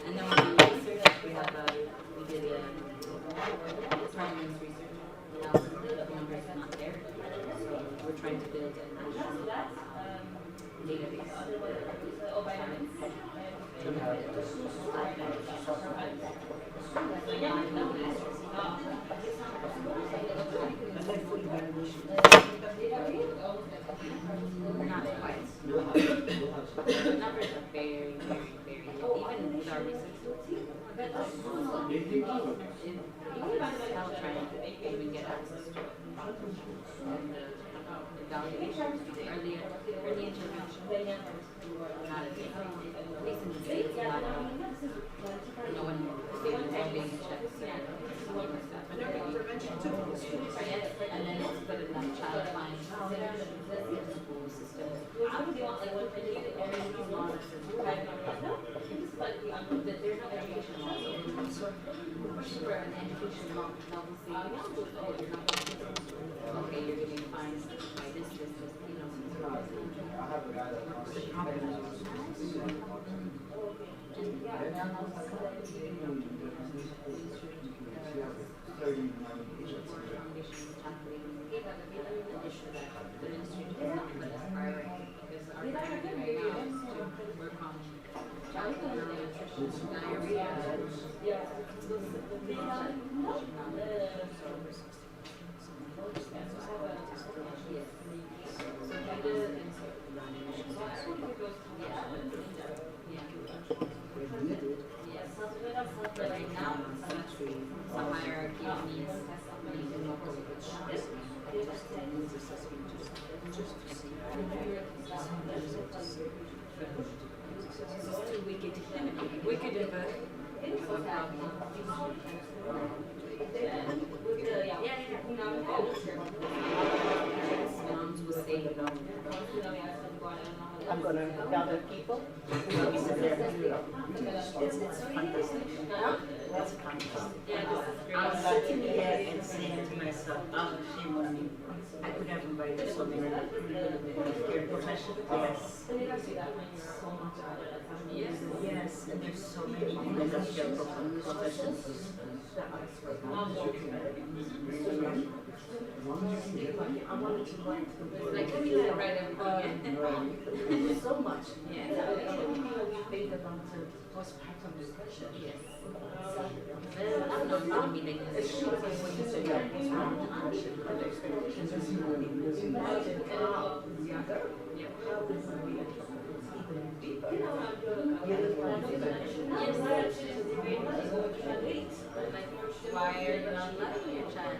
And then when we research, we did prominence research. Now the numbers are not there, so we're trying to build a national database. Not quite. The numbers are very, very, very low. Even with our research, still trying to even get access to it. And evaluations, early intervention, not as easy. At least in the States, no one being checked. And then it's put in that child line school system. There's no education law. For an education law, they'll say, okay, you're getting fined by this, you know. But right now, it's a hierarchy of needs. Wicked, but a problem. Moms will say, I'm going to gather people. It's fantastic. It's fantastic. I'm sitting here and saying to myself, oh, shame on me. I could have invited so many healthcare professionals. Yes. So much. Yes, and there's so many healthcare professionals. I wanted to write like, let me write everything. so much. Yeah. We think about the postpartum depression. Yes. I don't know what meaning It's is. true when you say that postpartum depression, the expectations is imagine how younger, how this will be even deeper. Why are you not loving your child?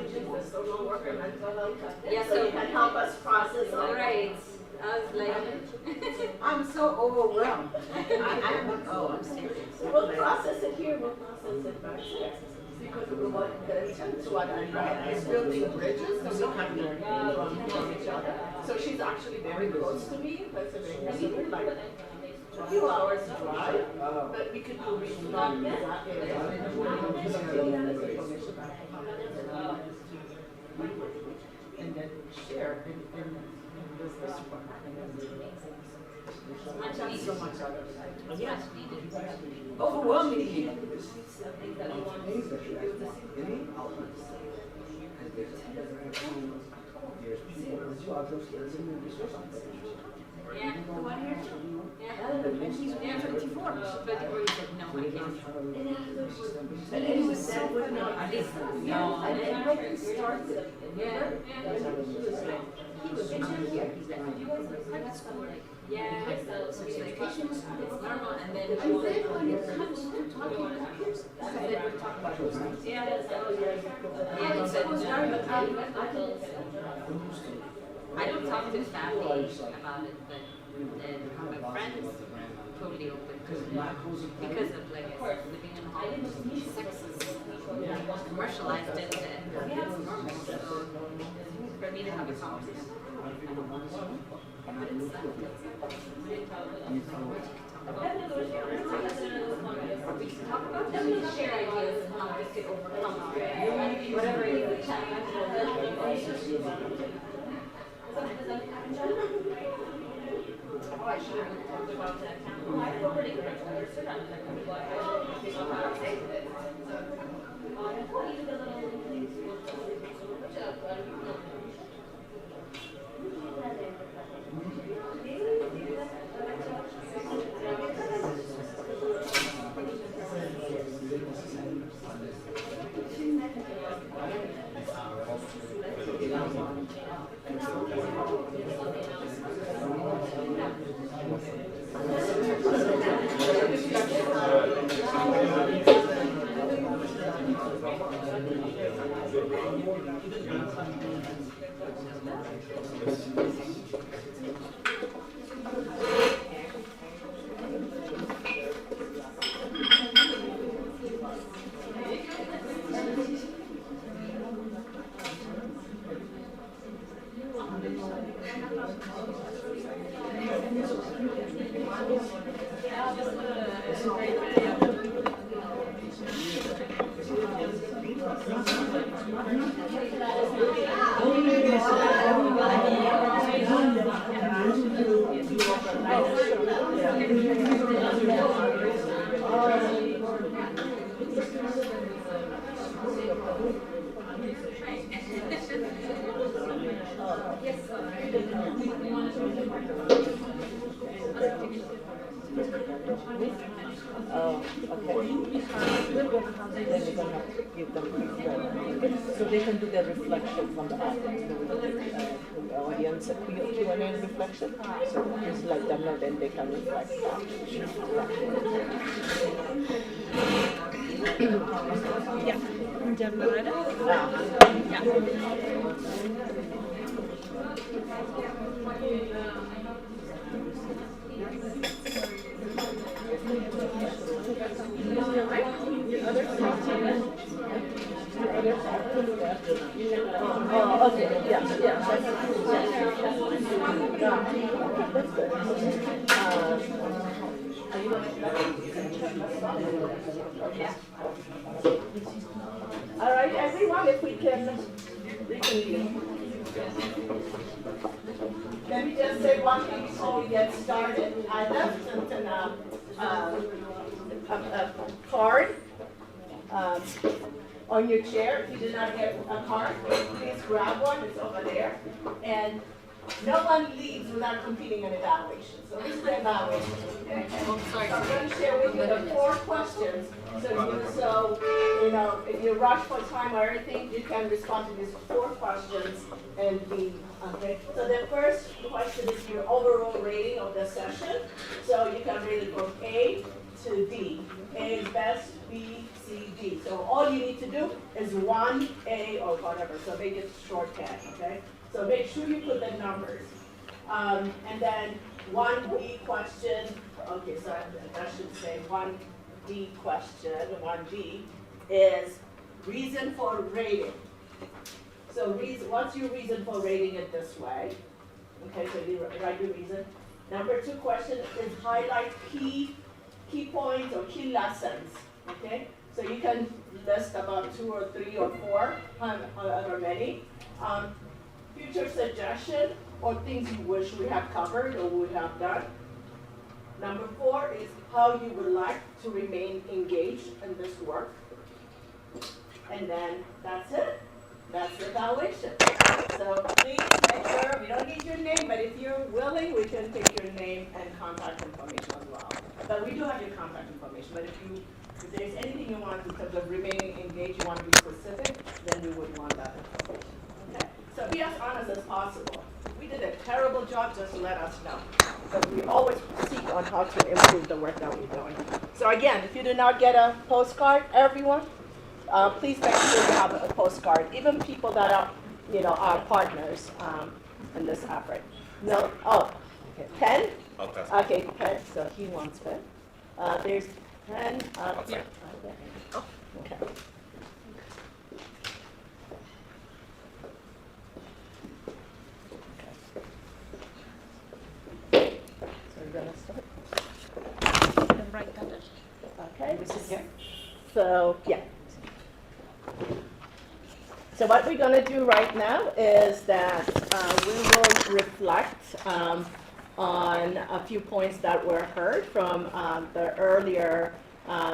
The social worker, mental health. Yeah, So so you can help us process all right. I was like, I'm so overwhelmed. I'm serious. We'll process it here, we'll process it back there. Because we want the intent to what I write is building bridges so we can learn from each other. So she's actually very close to me in Pennsylvania, so we're like a few hours drive, but we could do reading from that area. And then share in this one. much needed. So much other. Much needed. Overwhelmingly. Yeah. The one here too. Yeah. Yeah, 24. But or you said no, I can't. And it was so funny. No, I didn't when we started. yeah. He was in here. Yeah, so it's like, it's normal, and then And then when it comes to talking about kids, I said, we're talking about those things. yeah, Yeah, it's a, I I don't talk to family about it, but my friends totally open because of like living in a home. Sex is commercialized and it's normal. So for me to have a conversation. But it's we can talk about them and share ideas and how we could overcome whatever it is. Oh, I should have talked about that. I already Oh, okay. Then we're gonna have to give them so they can do their reflection from the audience, Q&A reflection. So just let them know, then they can reflect that. Ja, Gemma Ryder. Ja. Oh, okay, yeah. That's good. All right, everyone, if we can reconvene. Let me just say one thing before we get started. I left a card on your chair. If you did not get a card, please grab one. It's over there. And no one leaves without completing an evaluation. So this is the evaluation. Okay? So I'm going to share with you the 4 questions. So if you rush for time or anything, you can respond to these 4 questions and be okay. So the first question is your overall rating of the session. So you can rate it from A to D. A is best, B, C, D. So all you need to do is 1, A, or whatever. So make it shorthand, okay? So make sure you put the numbers. And then 1D question, okay, so I should say 1D question, 1D is reason for rating. So what's your reason for rating it this way? Okay, so you write your reason. Number 2 question is highlight key points or key lessons, okay? So you can list about 2 or 3 or 4, however many. Future suggestion or things you wish we had covered or would have done. Number 4 is how you would like to remain engaged in this work. And then that's it. That's the evaluation. So please make sure, we don't need your name, but if you're willing, we can take your name and contact information as well. But we do have your contact information, but if there's anything you want in terms of remaining engaged, you want to be specific, then we would want that information. Okay? So be as honest as possible. If we did a terrible job, just let us know. Because we always seek on how to improve the work that we're doing. So again, if you did not get a postcard, everyone, please make sure you have a postcard. Even people that are, our partners in this effort. No, okay, pen? Okay, pen. So he wants pen. There's pen. Yeah. Oh, okay. So we're gonna start. Den right-handed. Okay. This is here. So yeah. So what we're going to do right now is that we will reflect on a few points that were heard from the earlier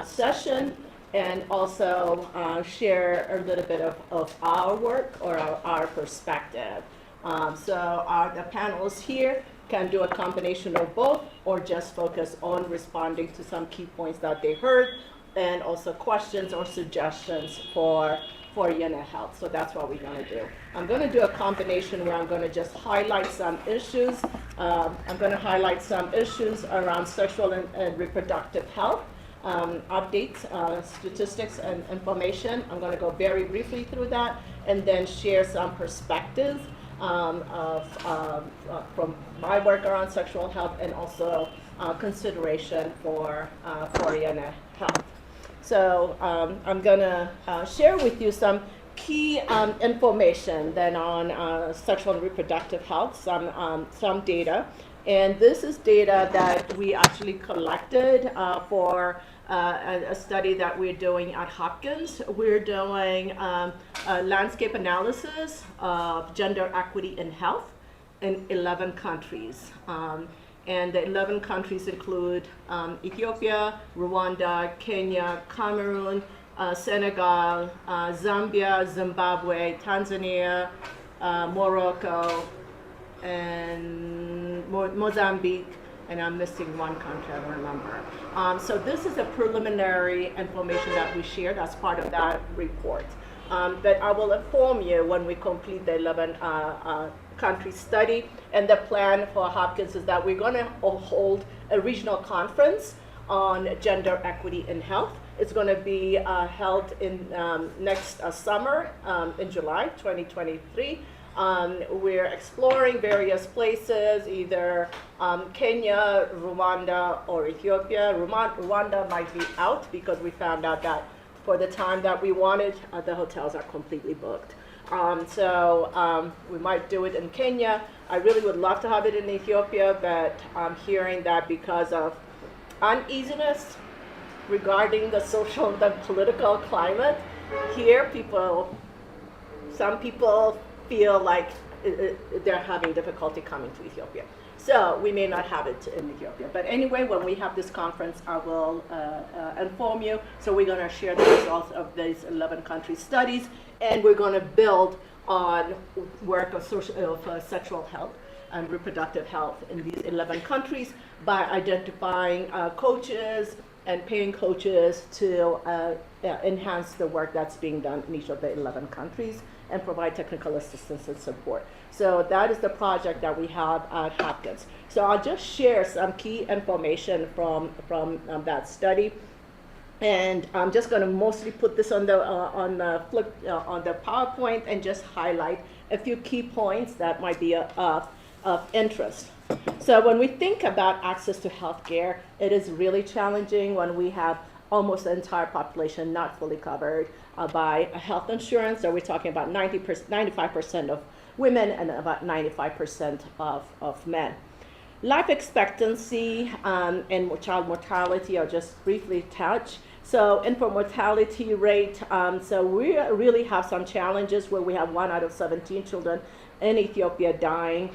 session, and also share a little bit of our work or our perspective. So the panelists here can do a combination of both, or just focus on responding to some key points that they heard, and also questions or suggestions for YeneHealth. So that's what we're going to do. I'm going to do a combination where I'm going to just highlight some issues. I'm going to highlight some issues around sexual and reproductive health, updates, statistics, and information. I'm going to go very briefly through that, and then share some perspectives from my work around sexual health, and also consideration for YeneHealth. So I'm going to share with you some key information then on sexual and reproductive health, some data. And this is data that we actually collected for a study that we're doing at Hopkins. We're doing a landscape analysis of gender equity in health in 11 countries. And the 11 countries include Ethiopia, Rwanda, Kenya, Cameroon, Senegal, Zambia, Zimbabwe, Tanzania, Morocco, and Mozambique, and I'm missing one country, I don't remember. So this is the preliminary information that we shared as part of that report. But I will inform you when we complete the 11 country study. And the plan for Hopkins is that we're going to hold a regional conference on gender equity in health. It's going to be held in next summer in July 2023. We're exploring various places, either Kenya, Rwanda, or Ethiopia. Rwanda might be out because we found out that for the time that we wanted, the hotels are completely booked. So we might do it in Kenya. I really would love to have it in Ethiopia, but I'm hearing that because of uneasiness regarding the social and the political climate here, some people feel like they're having difficulty coming to Ethiopia. So we may not have it in Ethiopia. But anyway, when we have this conference, I will inform you. So we're going to share the results of these 11 country studies, and we're going to build on work of sexual health and reproductive health in these 11 countries by identifying coaches and paying coaches to enhance the work that's being done in each of the 11 countries and provide technical assistance and support. So that is the project that we have at Hopkins. So I'll just share some key information from that study. And I'm just going to mostly put this on the PowerPoint and just highlight a few key points that might be of interest. So when we think about access to healthcare, it is really challenging when we have almost the entire population not fully covered by health insurance. So we're talking about 95% of women and about 95% of men. Life expectancy and child mortality, I'll just briefly touch. So infant mortality rate, so we really have some challenges where we have 1 out of 17 children in Ethiopia dying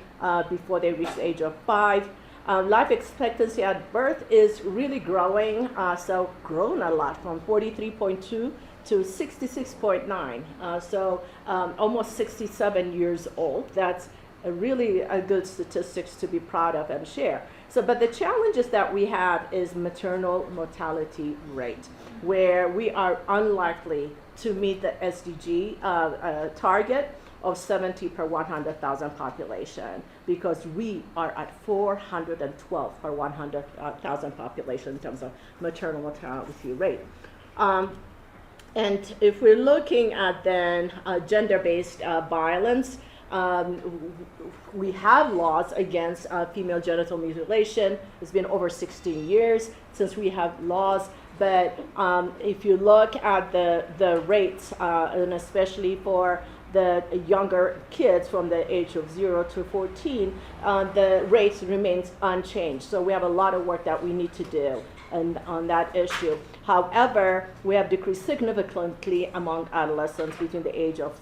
before they reach the age of 5. Life expectancy at birth is really growing, so grown a lot from 43.2 to 66.9, so almost 67 years old. That's really a good statistics to be proud of and share. So, but the challenges that we have is maternal mortality rate, where we are unlikely to meet the SDG target of 70 per 100,000 population, because we are at 412 per 100,000 population in terms of maternal mortality rate. And if we're looking at then gender-based violence, we have laws against female genital mutilation. It's been over 16 years since we have laws, but if you look at the rates, and especially for the younger kids from the age of 0 to 14, the rates remains unchanged. So we have a lot of work that we need to do on that issue. However, we have decreased significantly among adolescents between the age of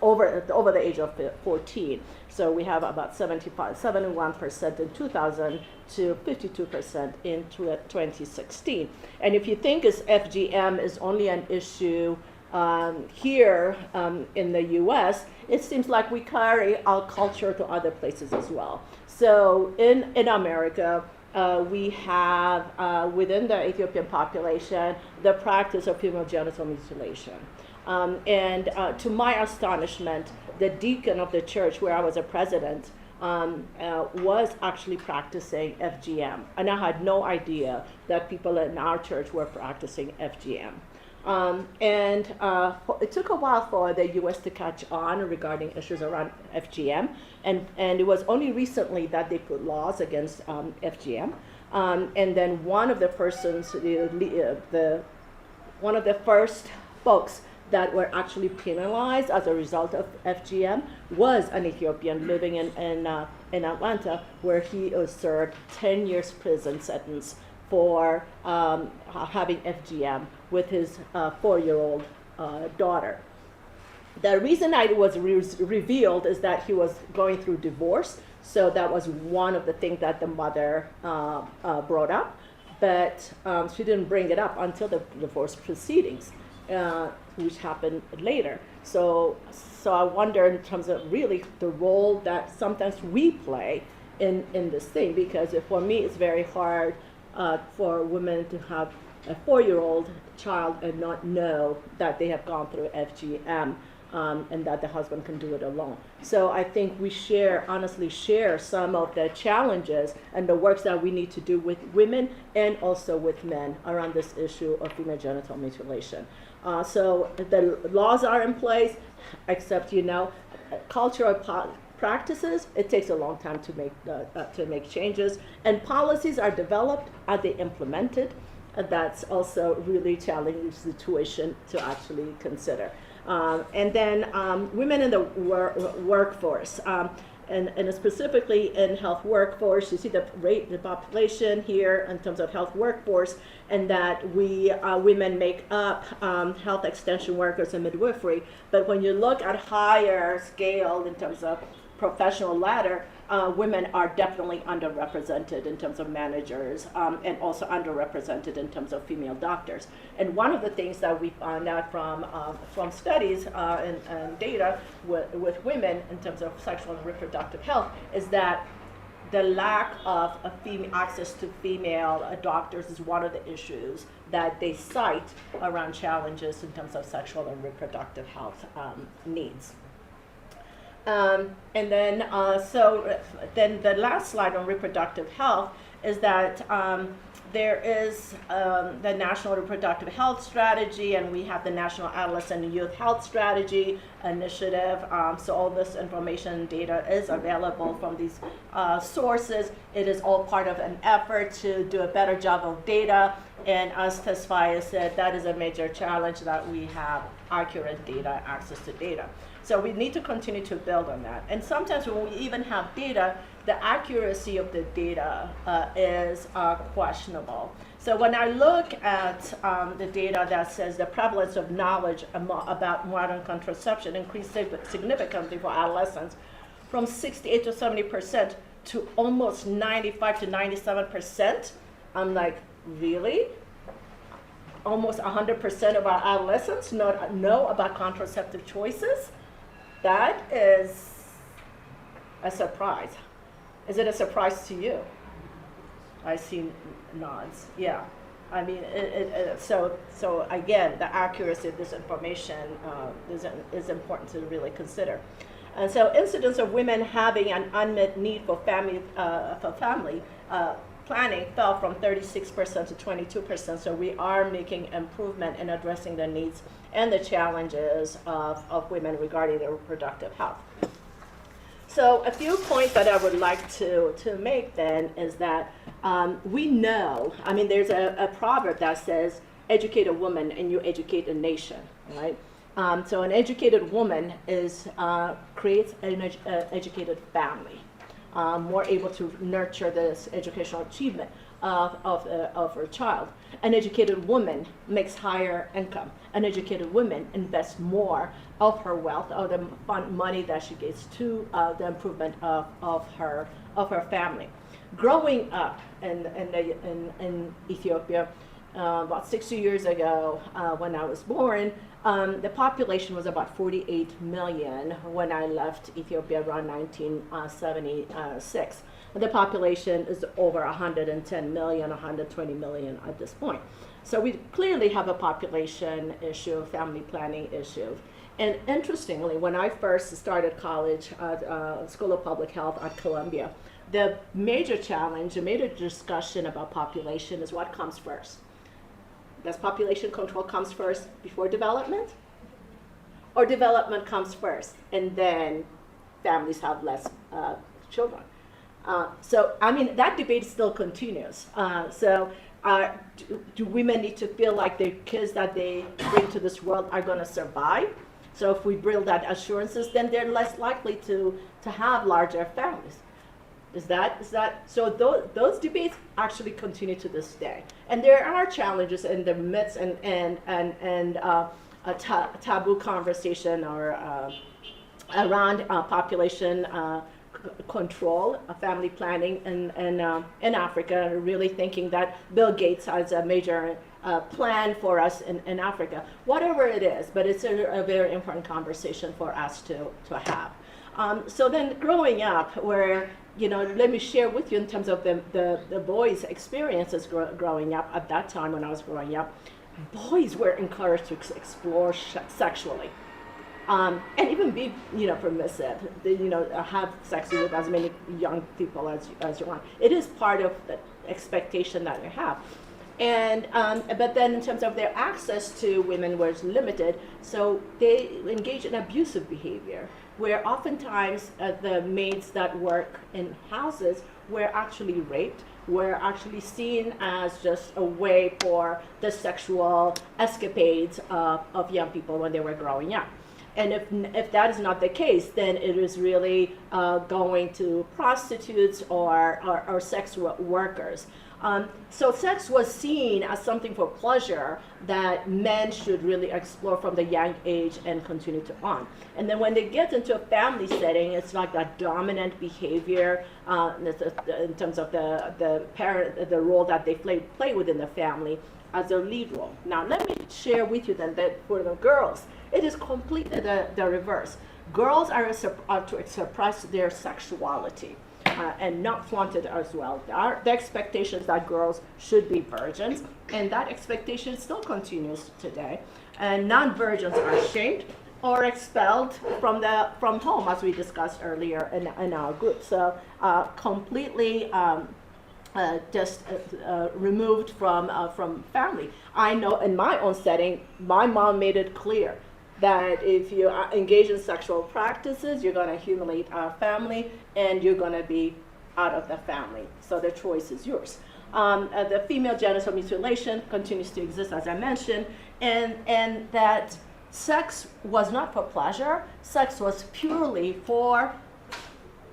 over the age of 14. So we have about 71% in 2000 to 52% in 2016. And if you think FGM is only an issue here in the U.S., it seems like we carry our culture to other places as well. So in America, we have within the Ethiopian population the practice of female genital mutilation. And to my astonishment, the deacon of the church where I was a president was actually practicing FGM. And I had no idea that people in our church were practicing FGM. It took a while for the U.S. to catch on regarding issues around FGM, and it was only recently that they put laws against FGM. And then one of the persons, one of the first folks that were actually penalized as a result of FGM was an Ethiopian living in Atlanta, where he was served 10 years prison sentence for having FGM with his 4-year-old daughter. The reason it was revealed is that he was going through divorce, so that was one of the things that the mother brought up, but she didn't bring it up until the divorce proceedings, which happened later. So I wonder in terms of really the role that sometimes we play in this thing, because for me it's very hard for women to have a 4-year-old child and not know that they have gone through FGM, and that the husband can do it alone. So I think we honestly share some of the challenges and the works that we need to do with women and also with men around this issue of female genital mutilation. So the laws are in place, except, cultural practices, it takes a long time to make changes, and policies are developed. Are they implemented? That's also really challenging situation to actually consider. And then women in the workforce, and specifically in health workforce, you see the population here in terms of health workforce, and that women make up health extension workers and midwifery. But when you look at higher scale in terms of professional ladder, women are definitely underrepresented in terms of managers, and also underrepresented in terms of female doctors. And one of the things that we found out from studies and data with women in terms of sexual and reproductive health is that the lack of access to female doctors is one of the issues that they cite around challenges in terms of sexual and reproductive health needs. And then, then the last slide on reproductive health is that there is the National Reproductive Health Strategy, and we have the National Adolescent and Youth Health Strategy Initiative. So all this information and data is available from these sources. It is all part of an effort to do a better job of data. And as Tesfaye said, that is a major challenge, that we have accurate data, access to data. So we need to continue to build on that. And sometimes when we even have data, the accuracy of the data is questionable. So when I look at the data that says the prevalence of knowledge about modern contraception increased significantly for adolescents from 68 to 70% to almost 95 to 97%, I'm like, really? Almost 100% of our adolescents know about contraceptive choices? That is a surprise. Is it a surprise to you? I see nods. Yeah. I mean, so again, the accuracy of this information is important to really consider. And so incidence of women having an unmet need for family planning fell from 36% to 22%. So we are making improvement in addressing the needs and the challenges of women regarding their reproductive health. So a few points that I would like to make then is that we know, I mean, there's a proverb that says, educate a woman and you educate a nation, right? So an educated woman creates an educated family, more able to nurture this educational achievement of her child. An educated woman makes higher income. An educated woman invests more of her wealth, of the money that she gets to the improvement of her family. Growing up in Ethiopia, about 60 years ago, when I was born, the population was about 48 million when I left Ethiopia around 1976. The population is over 110 million, 120 million at this point. So we clearly have a population issue, family planning issue. And interestingly, when I first started college at School of Public Health at Columbia, the major challenge, the major discussion about population is what comes first. Does population control comes first before development? Or development comes first and then families have less children? So, I mean, that debate still continues. Do women need to feel like the kids that they bring to this world are going to survive? So if we build that assurances, then they're less likely to have larger families. Is that so? Those debates actually continue to this day, and there are challenges in the myths and a taboo conversation or around population control, family planning in Africa. Really thinking that Bill Gates has a major plan for us in Africa. Whatever it is, but it's a very important conversation for us to have. So then growing up, where let me share with you in terms of the boys' experiences growing up. At that time when I was growing up, boys were encouraged to explore sexually. And even be, permissive, have sex with as many young people as you want. It is part of the expectation that you have. And, but then in terms of their access to women was limited, so they engage in abusive behavior, where oftentimes the maids that work in houses were actually raped, were actually seen as just a way for the sexual escapades of young people when they were growing up. And if that is not the case, then it is really going to prostitutes or sex workers. So sex was seen as something for pleasure that men should really explore from the young age and continue to on. And then when they get into a family setting, it's like that dominant behavior in terms of the parent, the role that they play within the family as their lead role. Now let me share with you then that for the girls, it is completely the reverse. Girls are to suppress their sexuality and not flaunt it as well. The expectation is that girls should be virgins, and that expectation still continues today. And non-virgins are shamed or expelled from home, as we discussed earlier in our group. So completely removed from family. I know in my own setting, my mom made it clear that if you engage in sexual practices, you're going to humiliate our family and you're going to be out of the family. So the choice is yours. The female genital mutilation continues to exist, as I mentioned, and that sex was not for pleasure. Sex was purely for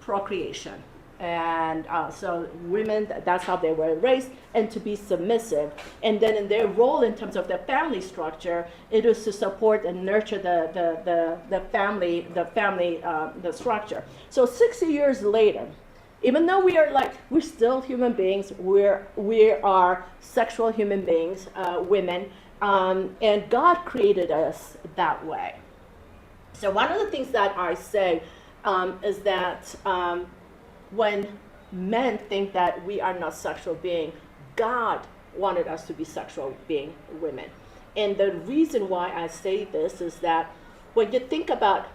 procreation. And so women, that's how they were raised, and to be submissive. And then in their role in terms of the family structure, it is to support and nurture the family, the structure. So 60 years later, even though we're still human beings, we are sexual human beings, women, and God created us that way. So one of the things that I say is that when men think that we are not sexual beings, God wanted us to be sexual being women. And the reason why I say this is that when you think about